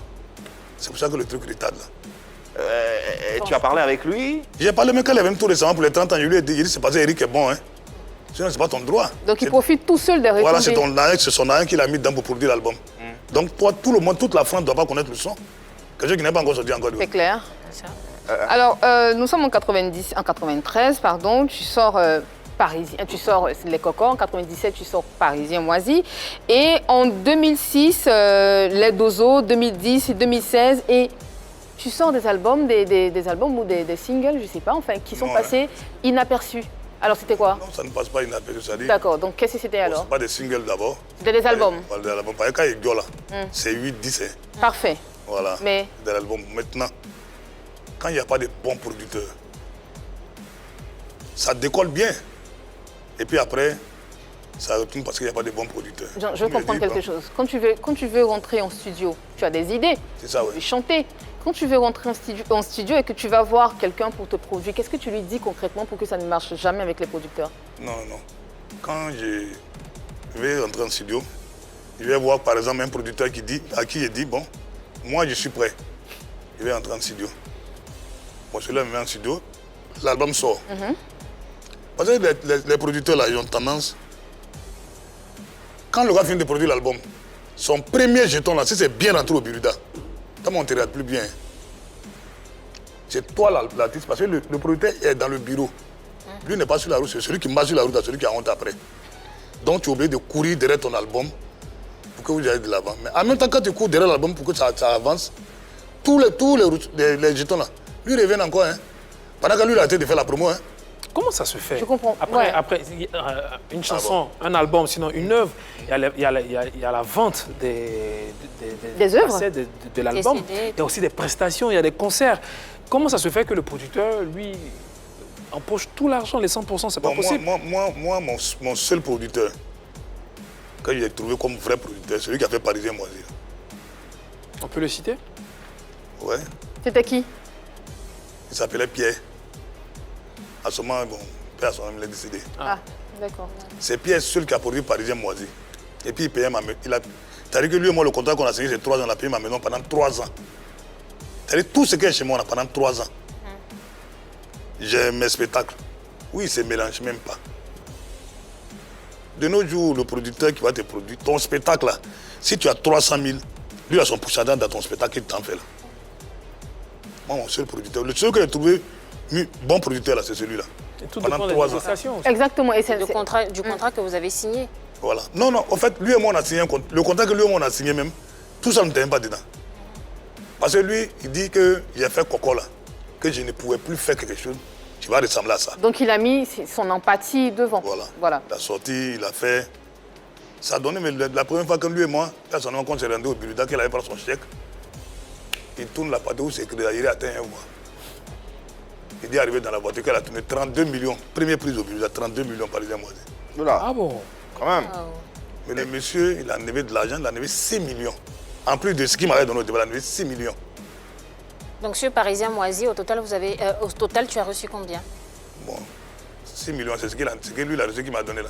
S6: C'est pour ça que le truc retarde là.
S1: Et tu as parlé avec lui?
S6: J'ai parlé même quand il avait même tout récemment pour les 30 ans. Je lui ai dit, c'est parce que Eric est bon. Hein. Sinon, c'est pas ton droit.
S3: Donc il profite tout seul des retombées.
S6: Voilà, c'est son argent qu'il a mis dedans pour produire l'album. Donc toi, tout le monde, toute la France ne doit pas connaître le son. Quelque chose qui n'est pas encore sorti encore.
S3: C'est clair. Alors, nous sommes en 93, pardon. Tu sors Parisien, tu sors Les Cocos. En 97, tu sors Parisien Moisi. Et en 2006, Les Dozo, 2010 et 2016. Et tu sors des albums, des albums ou des singles, je ne sais pas, enfin, qui sont passés inaperçus. Alors, c'était quoi?
S6: Non, ça ne passe pas inaperçu, ça dit.
S3: D'accord, donc qu'est-ce que c'était alors?
S6: C'est pas des singles d'abord.
S3: C'était des albums?
S6: Des albums. Par exemple, quand il là, c'est 8, 10.
S3: Parfait.
S6: Voilà.
S3: Mais...
S6: Des albums. Maintenant, quand il n'y a pas de bons producteurs, ça décolle bien. Et puis après, ça retourne parce qu'il n'y a pas de bons producteurs.
S3: Jean, je veux comprendre quelque chose. Quand tu veux rentrer en studio, tu as des idées.
S6: C'est ça, oui.
S3: Tu veux chanter. Quand tu veux rentrer en studio et que tu vas voir quelqu'un pour te produire, qu'est-ce que tu lui dis concrètement pour que ça ne marche jamais avec les producteurs?
S6: Non. Quand je vais rentrer en studio, je vais voir par exemple un producteur à qui je dis, bon, moi je suis prêt. Je vais rentrer en studio. Bon, celui-là me met en studio, l'album sort. Parce que les producteurs là, ils ont tendance, quand le gars finit de produire l'album, son premier jeton là, si c'est bien rentré au Biruda, ça ne te regarde plus bien. C'est toi l'artiste, parce que le producteur est dans le bureau. Lui n'est pas sur la route, c'est celui qui marche sur la route, c'est celui qui a honte après. Donc tu es obligé de courir derrière ton album pour que vous ayez de l'avant. Mais en même temps, quand tu cours derrière l'album pour que ça avance, tous les jetons là, lui reviennent encore. Hein. Pendant que lui, il a été de faire la promo. Hein.
S5: Comment ça se fait?
S3: Je comprends.
S5: Après une chanson, un album, sinon une œuvre, il y a la vente
S3: des œuvres,
S5: de l'album. Il y a aussi des prestations, il y a des concerts. Comment ça se fait que le producteur, lui, empoche tout l'argent, les 100%, c'est pas possible?
S6: Moi, mon seul producteur, que j'ai trouvé comme vrai producteur, celui qui a fait Parisien Moisi.
S5: On peut le citer?
S6: Ouais.
S3: C'était qui?
S6: Il s'appelait Pierre. À ce moment, bon, Pierre, il l'a décidé.
S3: Ah, d'accord.
S6: C'est Pierre seul qui a produit Parisien Moisi. Et puis il payait ma maison. C'est-à-dire que lui et moi, le contrat qu'on a signé, c'est 3 ans. On a payé ma maison pendant 3 ans. C'est-à-dire tout ce qui est chez moi, on a pendant 3 ans. J'ai mes spectacles. Oui, il ne se mélange même pas. De nos jours, le producteur qui va te produire ton spectacle, là, si tu as 300 000, lui a son pourcentage dans ton spectacle, il t'en fait là. Moi, mon seul producteur, le seul que j'ai trouvé bon producteur, là, c'est celui-là.
S5: Tout pendant 3 ans.
S3: Exactement. Et
S2: du contrat que vous avez signé.
S6: Voilà. Non, en fait, lui et moi, on a signé un contrat. Le contrat que lui et moi, on a signé même, tout ça ne t'aime pas dedans. Parce que lui, il dit que j'ai fait coco là, que je ne pouvais plus faire quelque chose qui va ressembler à ça.
S3: Donc il a mis son empathie devant.
S6: Voilà. Il a sorti, il a fait. Ça a donné, mais la première fois que lui et moi, personnellement, quand on s'est rendu au Biruda, qu'il avait pris son chèque, il tourne la partie où c'est écrit, il a atteint un mois. Il dit arrivé dans la voiture qu'elle a tourné 32 millions. Première prise au Biruda, 32 millions Parisien Moisi.
S5: Ah bon?
S1: Quand même.
S6: Mais le monsieur, il a enlevé de l'argent, il a enlevé 6 millions. En plus de ce qu'il m'avait donné au début, il a enlevé 6 millions.
S2: Donc, sur Parisien Moisi, au total, tu as reçu combien?
S6: Bon, 6 millions, c'est ce que lui, il a reçu, qu'il m'a donné là.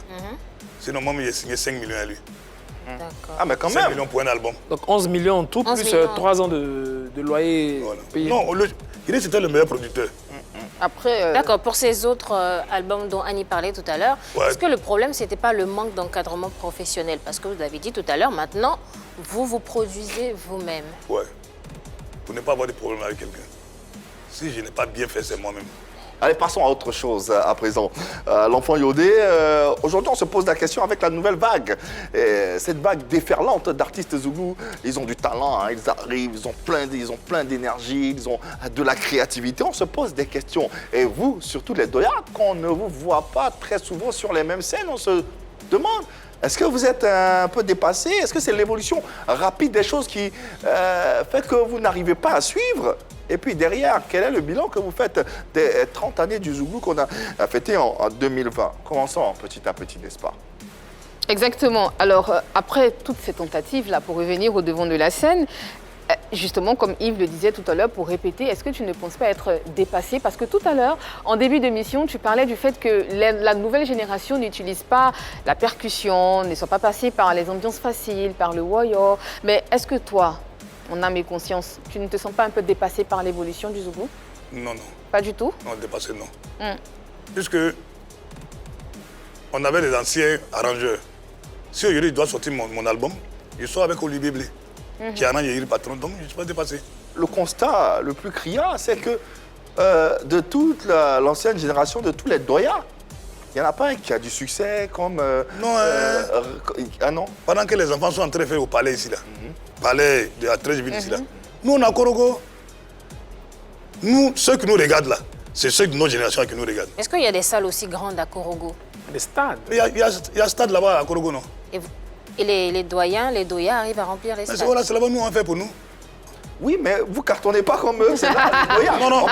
S6: Sinon, moi, j'ai signé 5 millions à lui.
S2: D'accord.
S1: Ah, mais quand
S6: 5
S1: même.
S6: millions pour un album.
S5: Donc 11 millions en tout,
S2: 11
S5: plus
S2: millions.
S5: 3 ans de loyer payé.
S6: Non, il dit que c'était le meilleur producteur.
S3: Après.
S2: D'accord, pour ces autres albums dont Annie parlait tout à l'heure, est-ce que le problème, ce n'était pas le manque d'encadrement professionnel? Parce que vous avez dit tout à l'heure, maintenant, vous produisez vous-même.
S6: Ouais. Pour ne pas avoir de problème avec quelqu'un. Si je n'ai pas bien fait, c'est moi-même.
S1: Allez, passons à autre chose à présent. L'enfant Yodé, aujourd'hui, on se pose la question avec la nouvelle vague. Cette vague déferlante d'artistes zoulous, ils ont du talent, hein, ils arrivent, ils ont plein d'énergie, ils ont de la créativité. On se pose des questions. Et vous, surtout les Doya, qu'on ne vous voit pas très souvent sur les mêmes scènes, on se demande, est-ce que vous êtes un peu dépassé? Est-ce que c'est l'évolution rapide des choses qui fait que vous n'arrivez pas à suivre? Et puis derrière, quel est le bilan que vous faites des 30 années du Zouglou qu'on a fêté en 2020? Commençons petit à petit, n'est-ce pas?
S3: Exactement. Alors, après toutes ces tentatives-là, pour revenir au devant de la scène, Justement, comme Yves le disait tout à l'heure, pour répéter, est-ce que tu ne penses pas être dépassé? Parce que tout à l'heure, en début d'émission, tu parlais du fait que la nouvelle génération n'utilise pas la percussion, ne sont pas passés par les ambiances faciles, par le woyo. Mais est-ce que toi, en âme et conscience, tu ne te sens pas un peu dépassé par l'évolution du Zouglou?
S6: Non, non.
S3: Pas du tout?
S6: Non, dépassé, non. Puisque on avait les anciens arrangeurs. Si aujourd'hui je dois sortir mon album, je sors avec Olivier Blé, qui arrange le patron, donc je ne suis pas dépassé.
S1: Le constat le plus criant, c'est que de toute l'ancienne génération, de tous les doyas, il n'y en a pas un qui a du succès comme...
S6: Non,
S1: ah non?
S6: Pendant que les enfants sont en train de faire au palais ici, là, palais de la 13 ville ici, là, nous on a Korogo. Nous, ceux qui nous regardent là, c'est ceux de notre génération qui nous regardent.
S2: Est-ce qu'il y a des salles aussi grandes à Korogo?
S5: Des stades.
S6: Il y a un stade là-bas à Korogo, non?
S2: Et les doyens, les doyas arrivent à remplir les
S6: Mais
S2: stades?
S6: voilà, c'est là-bas nous on fait pour nous.
S1: Oui, mais vous cartonnez pas comme eux, c'est là, les doyas.
S6: Non, non,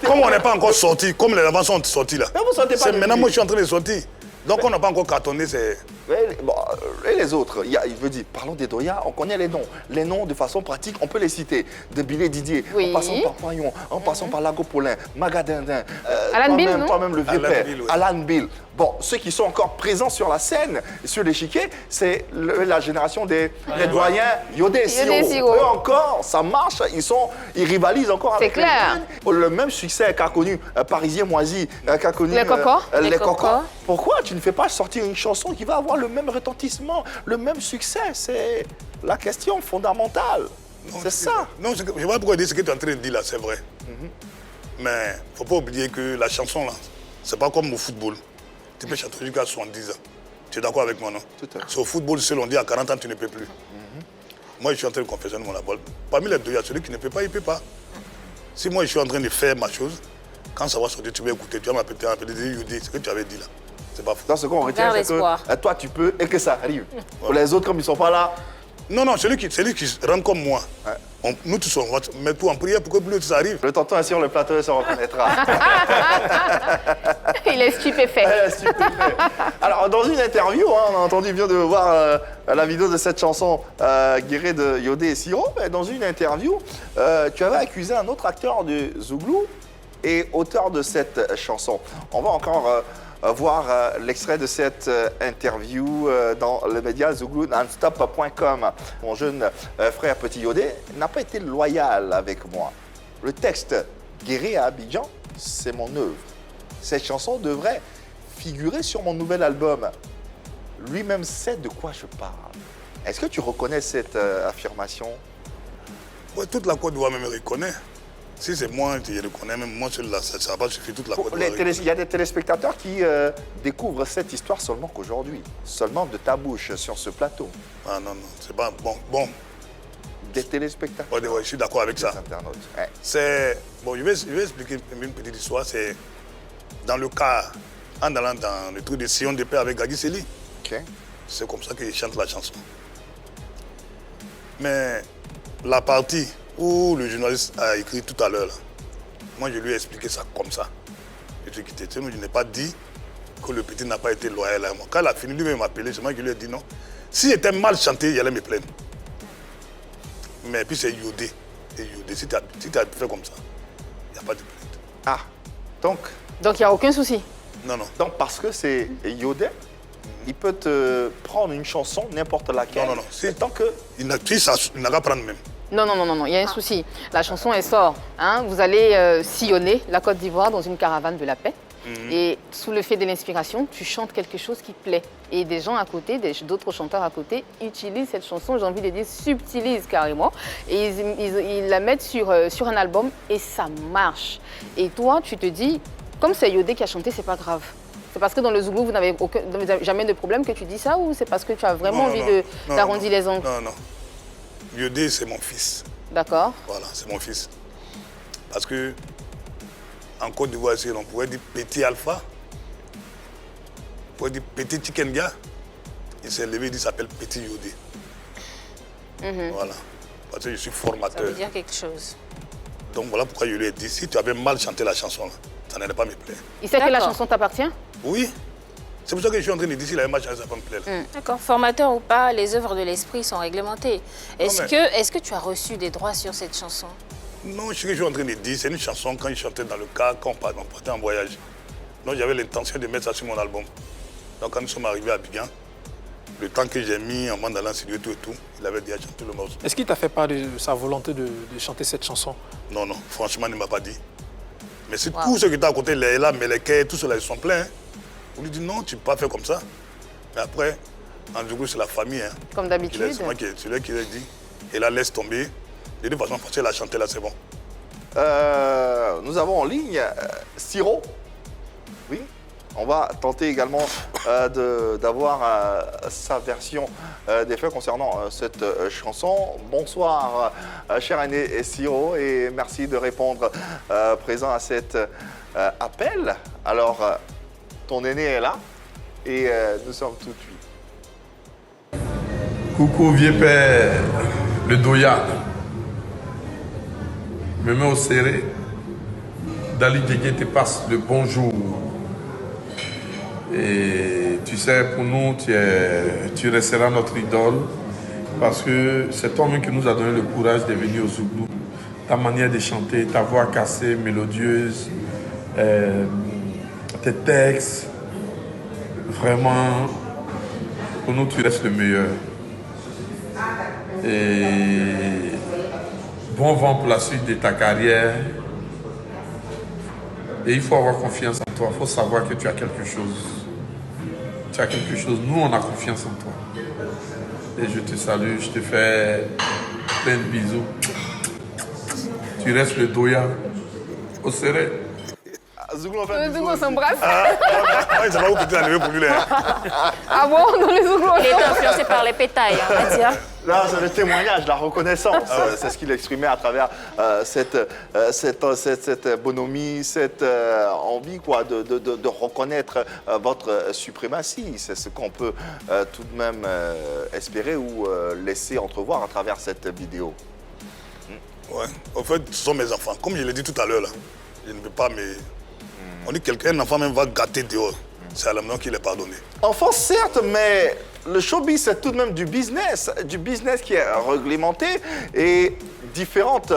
S6: comme on n'est pas encore sorti, comme les enfants sont sortis là.
S1: Mais vous sortez pas.
S6: Maintenant, moi je suis en train de sortir. Donc on n'a pas encore cartonné, c'est...
S1: Bon, et les autres, il veut dire, parlons des doyas, on connaît les noms. Les noms, de façon pratique, on peut les citer. De Billet Didier,
S3: Oui.
S1: en passant par Payon, en passant par Lago Paulin, Magadindin,
S3: Alan Bill, non?
S1: toi-même le vieux
S6: Alan
S1: père,
S6: Bill, oui.
S1: Alan Bill. Bon, ceux qui sont encore présents sur la scène, sur l'échiquier, c'est la génération des doyens Yodé et
S3: Yodé,
S1: Siro.
S3: Siro.
S1: Eux encore, ça marche, ils rivalisent encore avec
S3: C'est clair.
S1: les jeunes. Le même succès qu'a connu Parisien Moisi, qu'a connu
S3: Les Cocos.
S1: les Cocos.
S2: Cocos.
S1: Pourquoi tu ne fais pas sortir une chanson qui va avoir le même retentissement, le même succès? C'est la question fondamentale. C'est ça.
S6: Non, je ne sais pas pourquoi dire ce que tu es en train de dire là, c'est vrai. Mais il ne faut pas oublier que la chanson là, c'est pas comme au football. Tu peux chanter jusqu'à 70 ans. Tu es d'accord avec moi, non?
S1: Tout à fait.
S6: C'est au football seul, on dit à 40 ans, tu ne peux plus. Moi, je suis en train de confesser mon abol. Parmi les deux, il y a celui qui ne peut pas, il ne peut pas. Si moi, je suis en train de faire ma chose, quand ça va sortir, tu vas écouter, tu vas m'appeler, dire Yodé, ce que tu avais dit là. C'est pas faux.
S1: Dans ce qu'on retient,
S2: Garde
S1: c'est
S2: l'espoir.
S1: que toi, tu peux et que ça arrive. Pour les autres, comme ils ne sont pas là,
S6: Non, non, celui qui rentre comme moi. Nous tous, on va mettre tout en prière pour que plus ça arrive.
S1: le tonton est sur le plateau et se reconnaîtra.
S3: Il est stupéfait.
S1: Stupéfait. Alors, dans une interview, on a entendu, bien de voir la vidéo de cette chanson Guéré de Yodé et Siro, mais dans une interview, tu avais accusé un autre acteur de Zouglou et auteur de cette chanson. On va encore voir l'extrait de cette interview dans le média zouglou-nonstop.com. Mon jeune frère Petit Yodé n'a pas été loyal avec moi. Le texte Guéré à Abidjan, c'est mon œuvre. Cette chanson devrait figurer sur mon nouvel album. Lui-même sait de quoi je parle. Est-ce que tu reconnais cette affirmation?
S6: Ouais, toute la Côte d'Ivoire me reconnaît. Si c'est moi qui reconnais, même moi, celui-là, ça va pas suffire toute la Côte d'Ivoire.
S1: Il y a des téléspectateurs qui découvrent cette histoire seulement qu'aujourd'hui, seulement de ta bouche sur ce plateau.
S6: Ah non, non, c'est pas bon.
S1: Des téléspectateurs.
S6: Ouais, je suis d'accord avec ça.
S1: Des internautes. Ouais.
S6: C'est... Bon, je vais expliquer une petite histoire. C'est dans le cas, en allant dans le truc de Sion de paix avec Gagui Seli.
S1: Ok.
S6: C'est comme ça qu'il chante la chanson. Mais la partie où le journaliste a écrit tout à l'heure, là, moi je lui ai expliqué ça comme ça. Je suis quitté. Je n'ai pas dit que le petit n'a pas été loyal à moi. Quand il a fini, lui-même m'appeler, c'est moi qui lui ai dit non. S'il était mal chanté, il allait me plaindre. Mais puis c'est Yodé. Et Yodé, si tu as fait comme ça, il n'y a pas de plainte.
S1: Ah, donc
S3: Donc il n'y a aucun souci.
S6: Non, non.
S1: Donc, parce que c'est Yodé, il peut te prendre une chanson, n'importe laquelle.
S6: Non, non, non.
S1: C'est tant que...
S6: Il n'a qu'à prendre même.
S3: Non, non, non, non, non, il y a un souci. La chanson, elle sort. Hein. Vous allez sillonner la Côte d'Ivoire dans une caravane de la paix. Et sous le fait de l'inspiration, tu chantes quelque chose qui plaît. Et des gens à côté, d'autres chanteurs à côté, utilisent cette chanson, j'ai envie de dire, subtilisent carrément. Et ils la mettent sur un album et ça marche. Et toi, tu te dis, comme c'est Yodé qui a chanté, c'est pas grave. C'est parce que dans le Zouglou, vous n'avez jamais de problème que tu dis ça, ou c'est parce que tu as vraiment envie d'arrondir les angles?
S6: Non, non. Yodé, c'est mon fils.
S3: D'accord.
S6: Voilà, c'est mon fils. Parce que en Côte d'Ivoire, on pourrait dire petit alpha, on pourrait dire petit chikenga. Il s'est levé, il s'appelle petit Yodé. Voilà. Parce que je suis
S2: Ça
S6: formateur.
S2: veut dire quelque chose.
S6: Donc voilà pourquoi je lui ai dit, si tu avais mal chanté la chanson, là, ça n'allait pas me plaire.
S3: Il sait que la
S2: D'accord.
S3: chanson t'appartient?
S6: Oui. C'est pour ça que je suis en train de dire si la match, ça va me plaire.
S2: D'accord. Formateur ou pas, les œuvres de l'esprit sont réglementées. Est-ce que tu as reçu des droits sur cette chanson?
S6: Non, ce que je suis en train de dire, c'est une chanson quand je chantais dans le car, quand on partait en voyage. Donc j'avais l'intention de mettre ça sur mon album. Donc quand nous sommes arrivés à Abidjan, le temps que j'ai mis en mandant en studio et tout, il avait déjà chanté le morceau.
S5: Est-ce qu'il t'a fait part de sa volonté de chanter cette chanson?
S6: Non, non, franchement, il ne m'a pas dit. Mais c'est tous ceux qui étaient à côté, les là, mais les quais, tout cela, ils sont pleins. On lui dit non, tu ne peux pas faire comme ça. Mais après, en Zouglo, c'est la famille. Hein.
S3: Comme d'habitude.
S6: C'est lui qui l'a dit. Et là, laisse tomber. De toute façon, facile à chanter là, c'est bon.
S1: Nous avons en ligne Siro. Oui. On va tenter également d'avoir sa version des faits concernant cette chanson. Bonsoir, cher aîné Siro, et merci de répondre présent à cet appel. Alors, ton aîné est là et nous sommes tout de suite.
S8: Coucou vieux père, le Doya. Me mets au serré. Dali Djegé te passe le bonjour. Et tu sais, pour nous, tu resteras notre idole parce que c'est toi-même qui nous a donné le courage de venir au Zouglou. Ta manière de chanter, ta voix cassée, mélodieuse, tes textes, vraiment, pour nous, tu restes le meilleur. Et bon vent pour la suite de ta carrière. Et il faut avoir confiance en toi, il faut savoir que tu as quelque chose. Tu as quelque chose, nous on a confiance en toi. Et je te salue, je te fais plein de bisous. Tu restes le Doya au serré.
S3: Zouglou s'embrasse.
S6: Ils savent où tu t'es enlevé pour lui là.
S3: Ah bon, dans les Zouglou?
S2: Il est influencé par les pétails, on va dire.
S1: Là, c'est le témoignage, la reconnaissance. C'est ce qu'il exprimait à travers cette bonhomie, cette envie quoi, de reconnaître votre suprématie. C'est ce qu'on peut tout de même espérer ou laisser entrevoir à travers cette vidéo.
S6: Ouais, en fait, ce sont mes enfants. Comme je l'ai dit tout à l'heure, là, je ne veux pas me... On dit qu'un enfant même va gâter dehors. C'est à la maison qu'il est pardonné.
S1: Enfant, certes, mais le showbiz, c'est tout de même du business qui est réglementé et différentes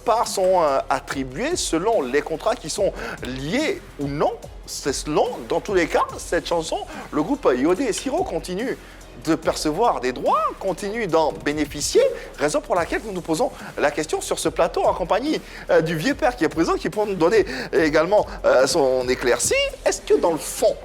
S1: parts sont attribuées selon les contrats qui sont liés ou non. C'est selon, dans tous les cas, cette chanson, le groupe Yodé et Siro continue de percevoir des droits, continue d'en bénéficier, raison pour laquelle nous nous posons la question sur ce plateau en compagnie du vieux père qui est présent, qui peut nous donner également son éclaircie. Est-ce que dans le fond,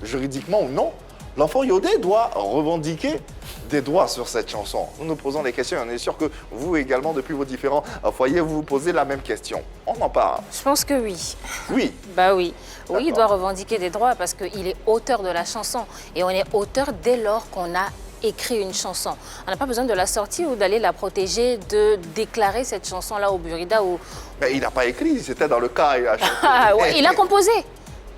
S1: juridiquement ou non, l'enfant Yodé doit revendiquer des droits sur cette chanson? Nous nous posons les questions et on est sûr que vous également, depuis vos différents foyers, vous vous posez la même question. On en parle.
S2: Je pense que oui.
S1: Oui.
S2: Bah oui. Oui, il doit revendiquer des droits parce qu'il est auteur de la chanson. Et on est auteur dès lors qu'on a écrit une chanson. On n'a pas besoin de la sortir ou d'aller la protéger, de déclarer cette chanson-là au Burida. Ou...
S1: Mais il n'a pas écrit, c'était dans le cas.
S2: Il a composé.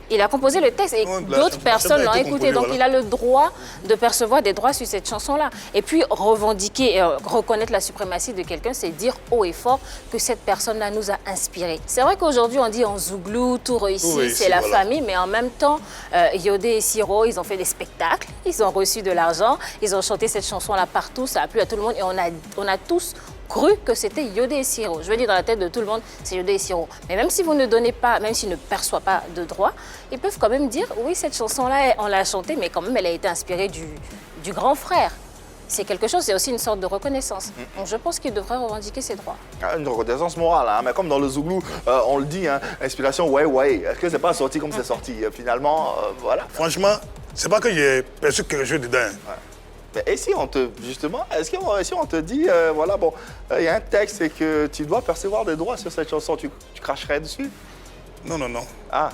S2: Il a composé le texte et d'autres personnes l'ont écouté. Donc, il a le droit de percevoir des droits sur cette chanson-là. Et puis, revendiquer, reconnaître la suprématie de quelqu'un, c'est dire haut et fort que cette personne-là nous a inspirés. C'est vrai qu'aujourd'hui, on dit en Zouglou, tout réussi, c'est la famille. Mais en même temps, Yodé et Siro, ils ont fait des spectacles. Ils ont reçu de l'argent. Ils ont chanté cette chanson-là partout. Ça a plu à tout le monde. Et on a tous cru que c'était Yodé et Siro. Je veux dire, dans la tête de tout le monde, c'est Yodé et Siro. Mais même si vous ne donnez pas, même s'ils ne perçoivent pas de droits, ils peuvent quand même dire, oui, cette chanson-là, on l'a chantée, mais quand même, elle a été inspirée du grand frère. C'est quelque chose, c'est aussi une sorte de reconnaissance. Donc je pense qu'il devrait revendiquer ses droits.
S1: Une reconnaissance morale, hein, mais comme dans le Zouglou, on le dit, hein, inspiration, ouais. Est-ce que c'est pas sorti comme c'est sorti? Finalement, voilà.
S6: Franchement, c'est pas que j'ai perçu quelque chose dedans. Ouais.
S1: Et si on te, justement, si on te dit, voilà, bon, il y a un texte et que tu dois percevoir des droits sur cette chanson, tu cracherais dessus?
S6: Non.
S1: Ah.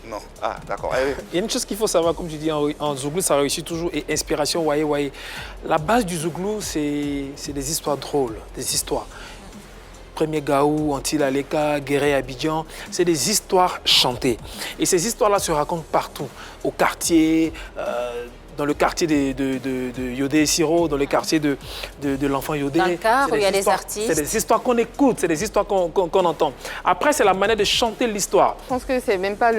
S6: Non.
S1: Ah, d'accord.
S5: Il y a une chose qu'il faut savoir, comme tu dis, en Zouglou, ça réussit toujours, et inspiration, waye. La base du Zouglou, c'est des histoires drôles, des histoires. Premier Gaou, Antille Aleka, Guéré Abidjan, c'est des histoires chantées. Et ces histoires-là se racontent partout, au quartier, dans le quartier de Yodé et Siro, dans le quartier de l'enfant Yodé.
S2: Dans le car où il y a des artistes.
S5: C'est des histoires qu'on écoute, c'est des histoires qu'on entend. Après, c'est la manière de chanter l'histoire.
S3: Je pense que c'est même pas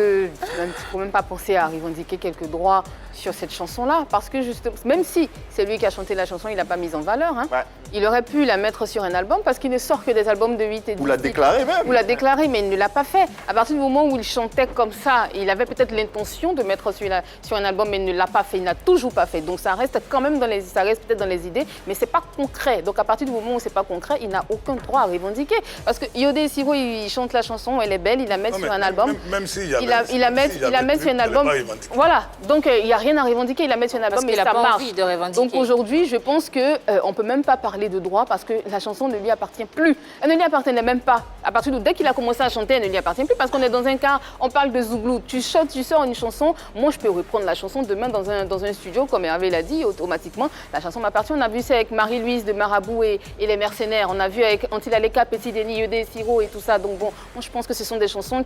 S3: faut même pas penser à revendiquer quelques droits sur cette chanson-là, parce que justement, même si c'est lui qui a chanté la chanson, il l'a pas mise en valeur. Hein. Ouais. Il aurait pu la mettre sur un album, parce qu'il ne sort que des albums de 8 et 10.
S1: Ou l'a déclaré même.
S3: Ou l'a déclaré, mais il ne l'a pas fait. À partir du moment où il chantait comme ça, il avait peut-être l'intention de mettre sur un album, mais il ne l'a pas fait. Il n'a toujours pas fait. Donc ça reste quand même peut-être dans les idées, mais c'est pas concret. Donc à partir du moment où c'est pas concret, il n'a aucun droit à revendiquer. Parce que Yodé et Siro, il chante la chanson, elle est belle, il la met sur un album.
S6: Même s'il y
S3: avait, il la met sur un album. Voilà. Donc il n'y a rien à revendiquer. Il la met sur un album, mais ça marche. Donc aujourd'hui, je pense que on peut même pas parler de droit parce que la chanson ne lui appartient plus. Elle ne lui appartenait même pas. À partir de dès qu'il a commencé à chanter, elle ne lui appartient plus parce qu'on est dans un cas. On parle de Zouglou. Tu chantes, tu sors une chanson. Moi, je peux reprendre la chanson demain dans un studio, comme Hervé l'a dit, automatiquement. La chanson m'appartient. On a vu ça avec Marie-Louise de Marabout et les Mercenaires. On a vu avec Antilaleka, Petit Denis, Yodé, Siro et tout ça. Donc bon, moi, je pense que ce sont des chansons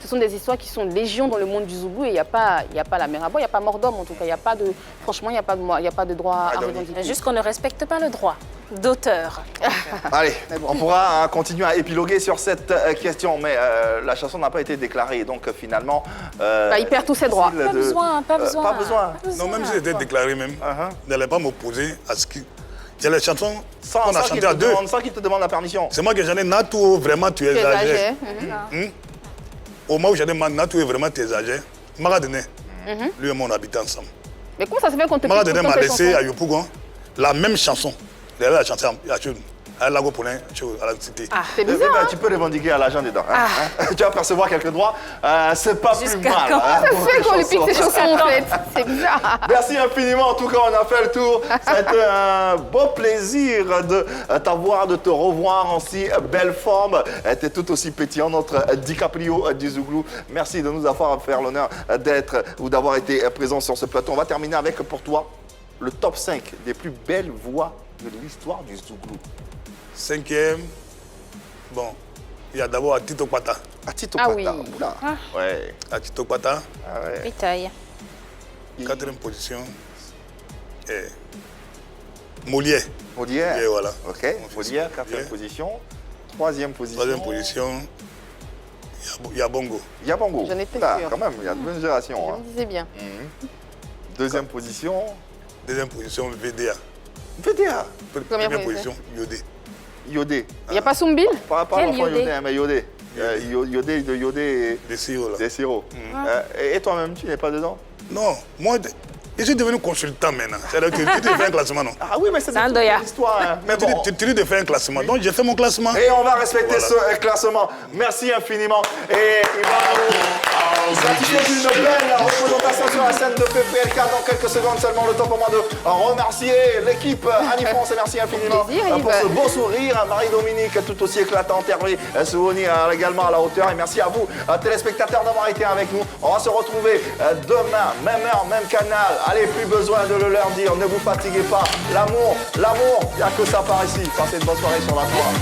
S3: ce sont des histoires qui sont légion dans le monde du Zouglou et il n'y a pas la mer à boire, il n'y a pas mort d'homme en tout cas. Franchement, il n'y a pas de droit à revendiquer.
S2: Juste qu'on ne respecte pas le droit d'auteur.
S1: Allez, on pourra continuer à épiloguer sur cette question, mais la chanson n'a pas été déclarée, donc finalement...
S3: il perd tous ses droits.
S2: Pas besoin.
S6: Non, même si c'était déclaré même, il n'allait pas m'opposer à ce qui... Il y a les chansons qu'on a chantées à deux.
S1: Sans qu'il te demande la permission.
S6: C'est moi qui j'en ai Natou, vraiment tu es âgé. Au moment où j'en ai Natou, vraiment tu es âgé. Maradene, lui et moi on habitait ensemble.
S3: Mais comment ça se fait qu'on te pose
S6: Maradene m'a laissé à Yopougon la même chanson. Il avait la chanté à Lago Poulin, à la cité.
S3: Ah, c'est bizarre.
S1: Tu peux revendiquer à l'agent dedans. Tu vas percevoir quelques droits. C'est pas plus mal.
S3: Comment ça se fait qu'on lui pique ses chansons en fait? C'est bizarre.
S1: Merci infiniment. En tout cas, on a fait le tour. C'était un beau plaisir de t'avoir, de te revoir en si belle forme. Tu es tout aussi pétillant, notre DiCaprio du Zouglou. Merci de nous avoir fait l'honneur d'être ou d'avoir été présent sur ce plateau. On va terminer avec, pour toi, le top 5 des plus belles voix de l'histoire du Zouglou.
S6: 5e, bon, il y a d'abord Tito Kwata.
S1: Tito Kwata,
S3: oui.
S1: Ouais.
S6: Tito Kwata.
S2: Vitaille.
S6: 4e position, Molière.
S1: Molière.
S6: Et voilà.
S1: Ok, Molière, 4e position. 3e position.
S6: 3e position, Yabongo.
S1: Yabongo.
S3: J'en étais sûre.
S1: Quand même, il y a de bonnes générations.
S3: Je me disais bien.
S1: 2e position.
S6: 2e position, VDA.
S1: VDA.
S6: Première position, Yodé.
S1: Yodé.
S3: Il n'y a pas Soumbil?
S1: Pas l'enfant Yodé, mais Yodé. Yodé de Yodé
S6: et... Des Siro, là.
S1: Des Siro. Et toi-même, tu n'es pas dedans?
S6: Non, moi, je suis devenu consultant maintenant. C'est-à-dire que tu te fais un classement, non?
S1: Ah oui, mais c'est une histoire. Hein.
S6: Mais bon. Tu te fais un classement. Donc, j'ai fait mon classement.
S1: Et on va respecter ce classement. Merci infiniment. Et il va nous gratifier d'une belle représentation sur la scène de PPLK dans quelques secondes seulement. Le temps pour moi de remercier l'équipe Annie France et merci infiniment pour ce beau sourire. Marie-Dominique, tout aussi éclatante. Hervé Souvenir également à la hauteur. Et merci à vous, téléspectateurs, d'avoir été avec nous. On va se retrouver demain, même heure, même canal. Allez, plus besoin de le leur dire. Ne vous fatiguez pas. L'amour, il n'y a que ça par ici. Passez une bonne soirée sur la toile.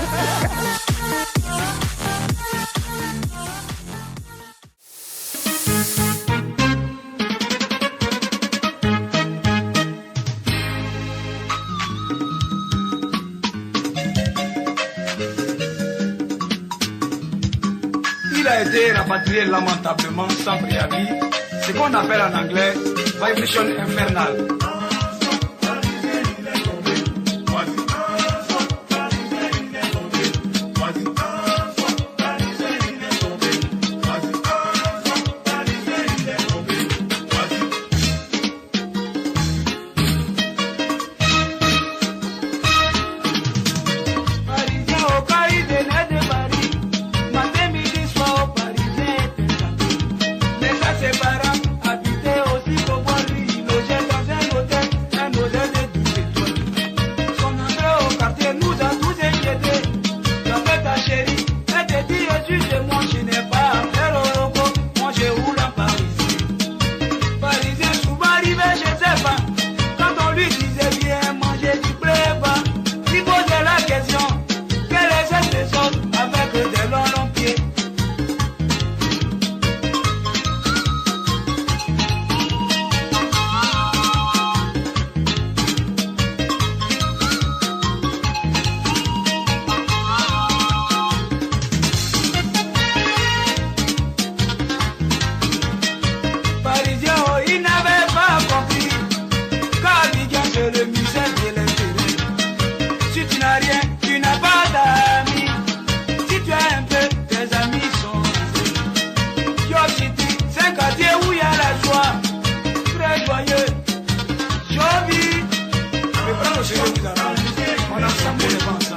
S9: Il a été rapatrié lamentablement sans préavis, ce qu'on appelle en anglais vibration infernale. je pense.